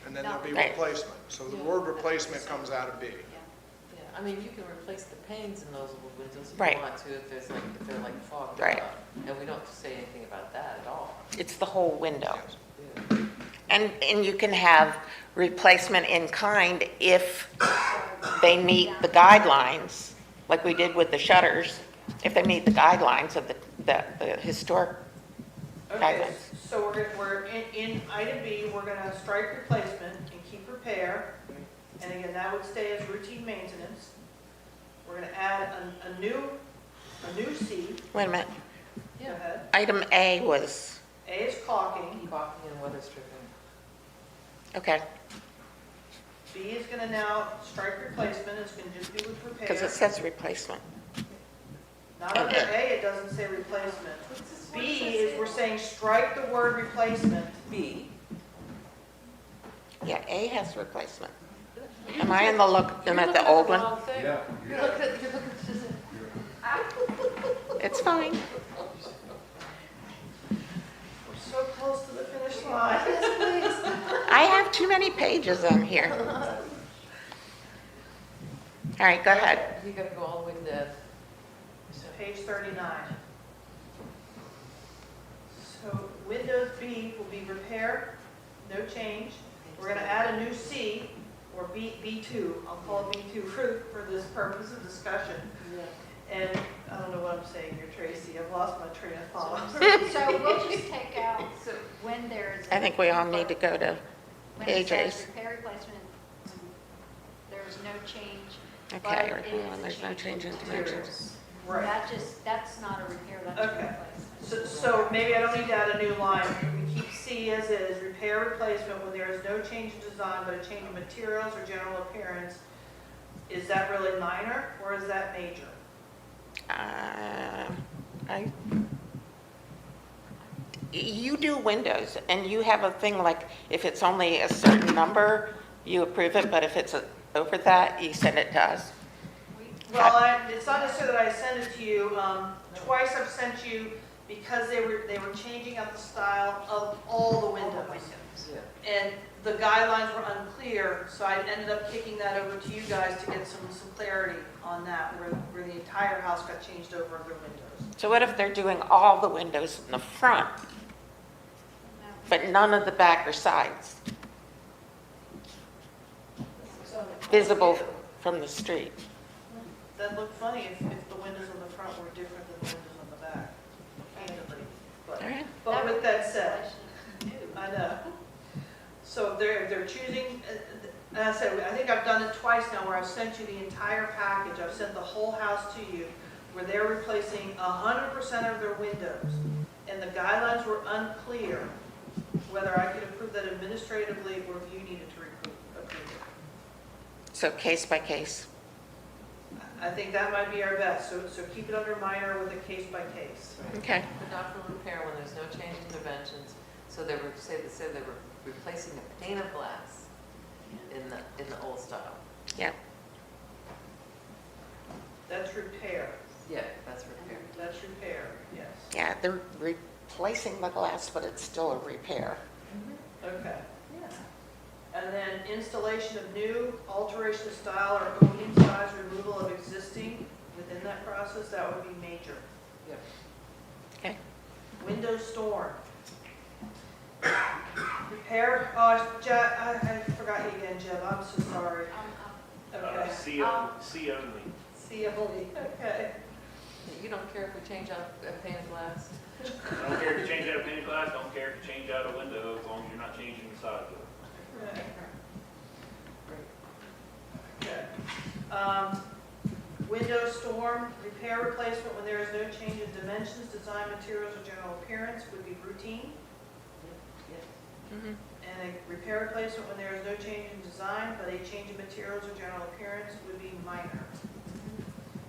and then there'll be Right. replacement. So the word replacement comes out of B. Yeah, I mean, you can replace the panes in those little windows if Right. you want to, if they're like fogged Right. up. And we don't say anything about that at all. It's the whole window. Yeah. And you can have replacement in kind if they meet the guidelines, like we did with the shutters, if they meet the guidelines of the historic Okay, guidelines. so we're in item B, we're gonna strike replacement and keep repair. And again, that would stay as routine maintenance. We're gonna add a new C. Wait a minute, Go ahead. item A was, A is caulking. Caulking and weather stripping. okay, B is gonna now strike replacement, it's gonna just be with repair. because it says replacement. Not under A, it doesn't say replacement. B is, we're saying strike the word replacement. B. Yeah, A has replacement. Am I in the am at the old one? Yeah. you're looking at, It's fine. finish line. I have too many pages on here. All right, go ahead. You gotta go all the way to the, Page 39. So Windows B will be repair, no change. We're going to add a new C, or B2. I'll call it B2 for this purpose of discussion. And I don't know what I'm saying here, Tracy. I've lost my train of thought. So we'll just take out, so when there's. I think we all need to go to When it says pages. repair replacement, there's no change. Okay, but right, it hold is on, a there's no change in materials. dimensions. Right. That's not a repair, that's a Okay. replacement. So maybe I don't need to add a new line. We keep C as is, repair replacement when there is no change in design but a change in materials or general appearance. Is that really minor or is that major? You do windows, and you have a thing like, if it's only a certain number, you approve it, but if it's over that, you send it to us. Well, it's not necessarily that I send it to you. Twice I've sent you because they were changing out the style of all the windows. yeah. And the guidelines were unclear, so I ended up kicking that over to you guys to get some clarity on that, where the entire house got changed over their windows. So what if they're doing all the windows in the front, but none of the back or sides, visible from the street? That'd look funny if the windows on the front were different than the windows on the back, candidly. But, All right. but with that said, I know. So they're choosing, and I said, I think I've done it twice now where I've sent you the entire package. I've sent the whole house to you where they're replacing 100% of their windows. And the guidelines were unclear whether I could approve that administratively or if you needed to approve it. So case by case. I think that might be our best. So keep it under minor with a case by case. Okay. But not for repair when there's no change in dimensions. So they were, say they were replacing a pane of glass in the old style. Yeah. That's repair. Yeah, that's repair. That's repair, yes. Yeah, they're replacing the glass, but it's still a repair. Okay. Yeah. And then installation of new, alteration of style or opening size, removal of existing within that process, that would be major. Yep. Okay. Window storm. Repair, oh, Jeb, I forgot you again, Jeb, I'm so sorry. Okay. C only. See you, okay. You don't care if we change out a pane of glass? I don't care if you change out a pane of glass, don't care if you change out a window, as long as you're not changing the size of it. Okay. Window storm, repair replacement when there is no change in dimensions, design, materials, or general appearance would be routine. And a repair replacement when there is no change in design, but a change in materials or general appearance would be minor.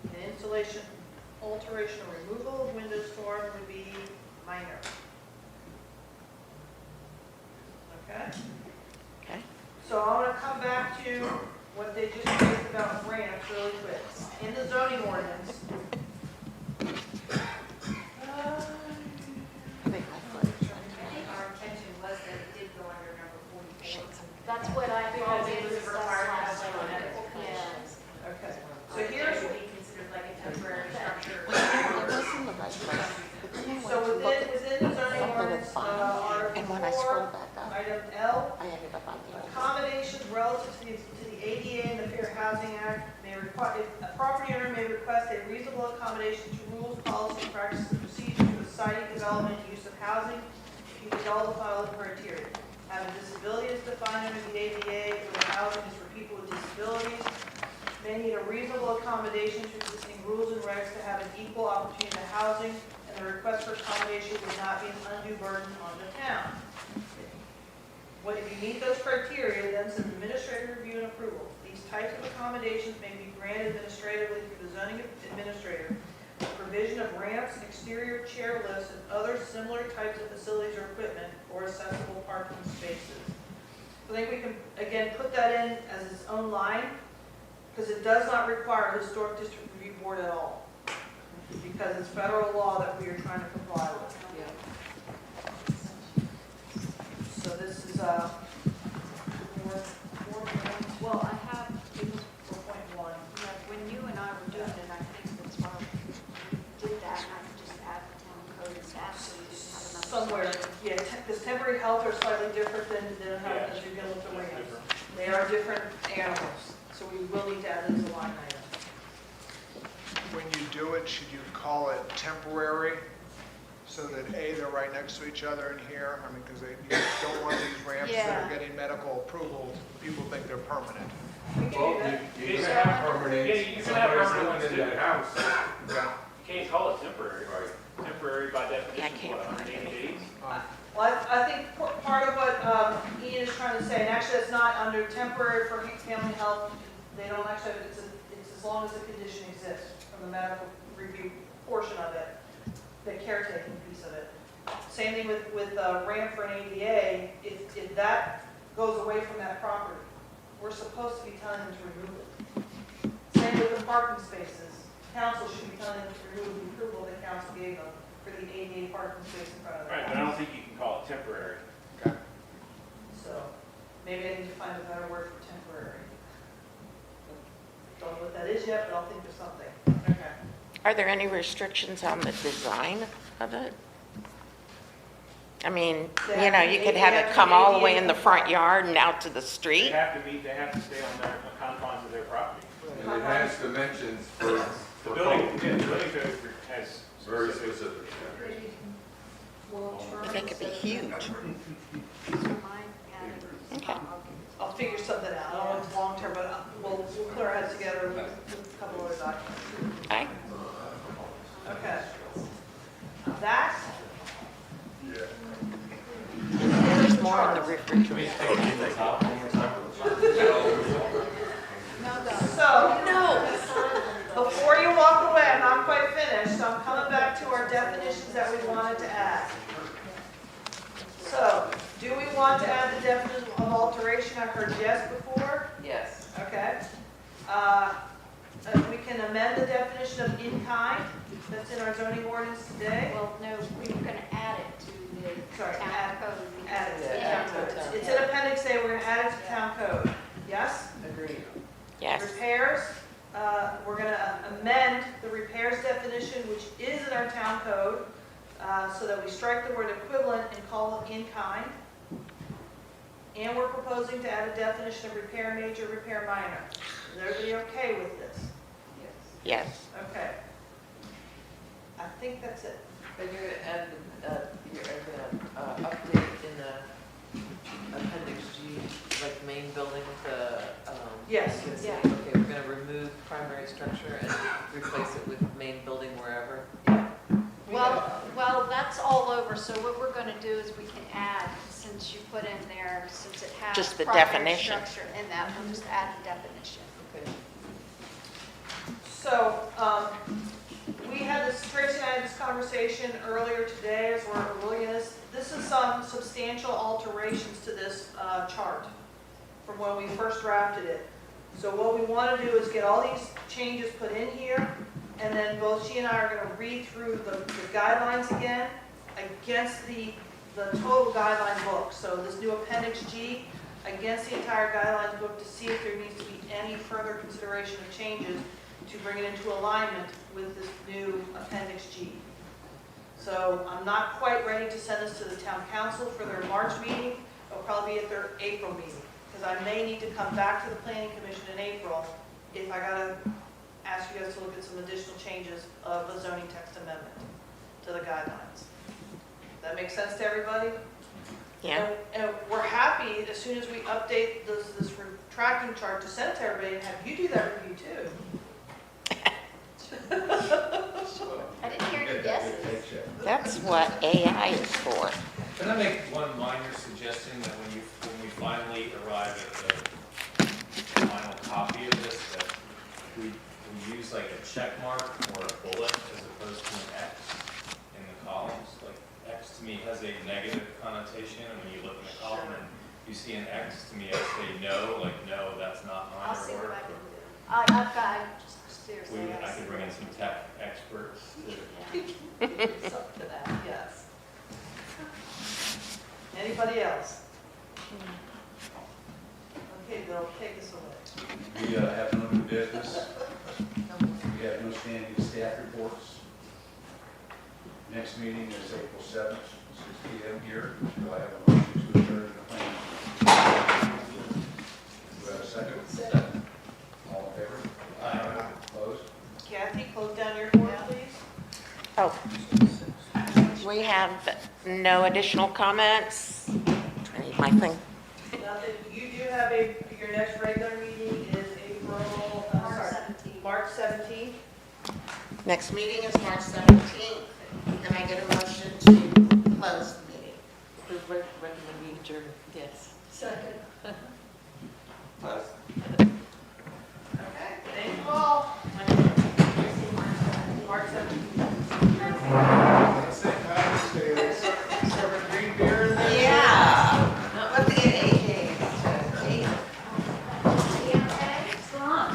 An installation, alteration, or removal of window storm would be minor. Okay? Okay. So I want to come back to what they just raised about ramps really quick. In the zoning ordinance, I think our intention was that it did go under number 44. That's what I thought Because it it was was required to have last like time. medical Yeah. okay. So here's, Be considered like a temporary structure. so within the zoning ordinance, And when I Article scroll 4, back up, item L, I ended up on the other. accommodations relative to the ADA and the Fair Housing Act may require, a property owner may request a reasonable accommodation to rules, policies, practices, and procedures for the siting, development, and use of housing if you meet all the following criteria. Having disability is defined under the ADA, where housing is for people with disabilities. May need a reasonable accommodation to existing rules and regs to have an equal opportunity to housing, and the request for accommodation would not be an undue burden on the town. What if you meet those criteria, then says administrative review and approval. These types of accommodations may be granted administratively through the zoning administrator. The provision of ramps, exterior chair lifts, and other similar types of facilities or equipment or accessible parking spaces. I think we can, again, put that in as its own line, because it does not require a historic district review board at all, because it's federal law that we are trying to comply with. Yeah. So this is, 4.1. Well, I have, 4.1. yeah, when you and I were doing it, I think that's why we did that, and I could just add the town code and staff, so we didn't have another. Somewhere, yeah, because temporary health are slightly different than health as you're dealing with the rams. They are different animals, so we will need to add it as a line item. When you do it, should you call it temporary? So that A, they're right next to each other in here? I mean, because you don't want these ramps that Yeah. are getting medical approval, people think they're permanent. We can do Well, that. you can have permanent, Yeah, you can have somebody's permanent living in ones that house. You can't call it temporary. Right. Temporary by Yeah, I definition, can't what, find 180 days? Well, I think part of what Ian is trying to say, and actually it's not under temporary for family health, they don't actually, it's as long as the condition exists from the medical review portion of it, the caretaking piece of it. Same thing with ramp for an ADA, if that goes away from that property, we're supposed to be telling them to remove it. Same with the parking spaces, council should be telling them to remove the approval that council gave them for the ADA parking space in front of their Right, house. but I don't think you can call it temporary. So maybe I need to find a better word for temporary. Don't know what that is yet, but I'll think of something. Okay. Are there any restrictions on the design of it? I mean, you know, you could have it come all the way in the front yard and out to the They street. have to meet, they have to stay on their confines of their property. And it has dimensions for The building, yeah, the building code has. very specific. But they could be huge. So mine added. Okay. I'll figure something out. I don't know if it's long-term, but we'll put our heads together with a couple other documents. Okay. Okay. That. There's more in the refrigerator. So, before you walk away, I'm not quite finished. I'm coming back to our definitions that we wanted to add. So, do we want to add the definition of alteration? I heard yes before. Yes. Okay. We can amend the definition of in-kind that's in our zoning ordinance today. Well, no, we were gonna add it to the Sorry, town add- code. Add it to Yeah, town add it to code. town It's code. in appendix A, we're gonna add it to town code. Yes? Agreed. Yes. Repairs, we're gonna amend the repairs definition, which is in our town code, so that we strike the word equivalent and call it in-kind. And we're proposing to add a definition of repair major, repair minor. Is everybody okay with this? Yes. Okay. I think that's it. But you're gonna add, you're gonna update in the appendix G, like main building with the, Yes. you can say, Yeah. okay, we're gonna remove primary structure and replace it with main building wherever. Well, that's all over, so what we're gonna do is we can add, since you put in there, since it has. Just the primary definition. Structure in that, we'll just add the definition. Okay. So, we had this, Tracy and I had this conversation earlier today as we're looking at this. This is some substantial alterations to this chart from when we first drafted it. So what we want to do is get all these changes put in here, and then both she and I are going to read through the guidelines again against the total guideline book. So this new Appendix G against the entire guidelines book to see if there needs to be any further consideration of changes to bring it into alignment with this new Appendix G. So I'm not quite ready to send this to the town council for their March meeting. It'll probably be at their April meeting, because I may need to come back to the planning commission in April if I gotta ask you guys to look at some additional changes of a zoning text amendment to the guidelines. That makes sense to everybody? Yeah. And we're happy as soon as we update this tracking chart to send to everybody and have you do that review too. I didn't hear any guesses. That's what AI is for. Can I make one minor suggestion that when we finally arrive at the final copy of this, that we use like a check mark or a bullet as opposed to an X in the columns? Like X to me has a negative connotation, and when you look in the column and you see an X, to me I say no, like no, that's not I'll mine see or what I work. can do. I've got, just seriously. I could bring in some tech experts to Something to that, yes. Anybody else? Okay, Bill, take us away. We have no new business. We have no standing staff reports. Next meeting is April 7th, 6 p.m. here. Do I have a motion to adjourn the plan? Do I have a second? Second. All in favor? Aye. Opposed? Kathy, close down your board, please. Oh, we have no additional comments. I need my thing. Nothing, you do have your next regular meeting is April, March 17th. Next meeting is March 17th. Can I get a motion to close the meeting? Recommend we adjourn, yes. Second. Okay, thank you all. March 17th. Serving green beer in there? Yeah. Let's get AJ. Come on.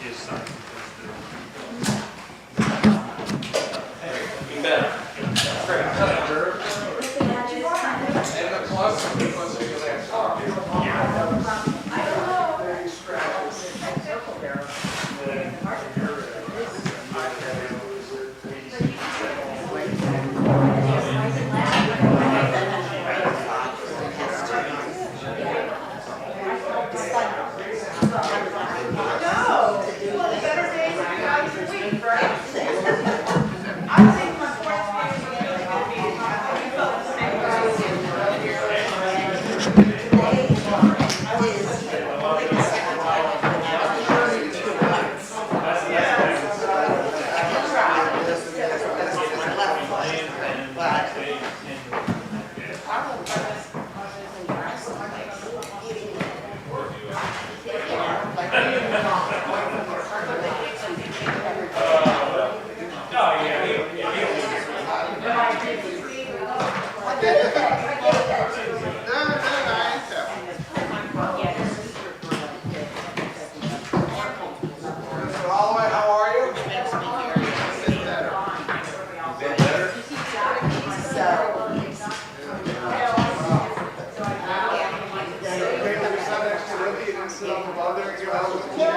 Just sign. And the plus, because of your last talk. No, it's one of the better days of the week for everything. I think my sports meeting is really good meeting. I hope you felt the same Mr. Holloway, how are you? Okay, when you sat next to Libby, you didn't sit up above there and give out with the chair?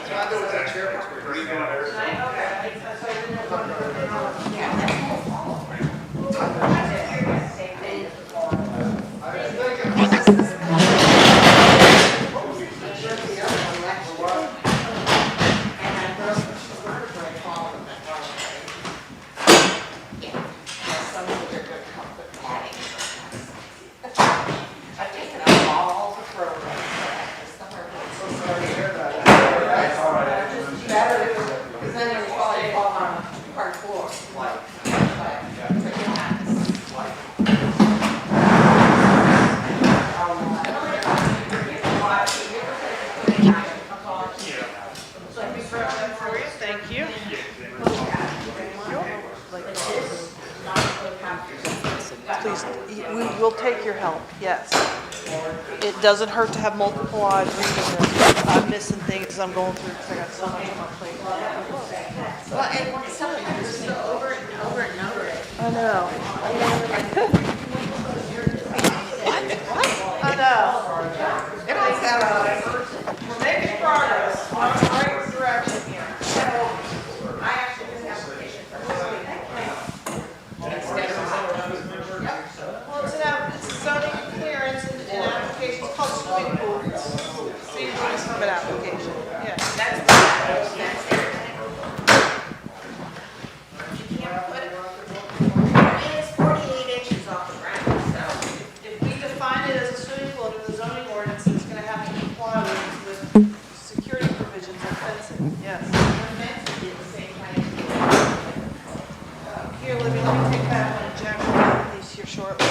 Can I do with that chair between her? I was thinking, I've taken up all the programs for the summer. sorry to hear that. Better, because then you probably fall on a hard floor. But yeah. Thank you. Please, we will take your help, yes. It doesn't hurt to have multiple eyes reading this. I'm missing things I'm going through because I got so much on my plate. Well, and sometimes it's so over and over and over. I know. I know. It all sounds We're making progress. We're on the right direction here. I actually did an application for this week. Well, it's a zoning clearance and an application, it's called swimming pool. Senior permit application, yeah. That's it. You can't put it, it's 48 inches off the ground, so. If we define it as a swimming pool under the zoning ordinance, it's gonna have to comply with security provisions and fencing, yes. Here, Libby, let me take that one, and Jack will have these here shortly.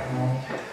second.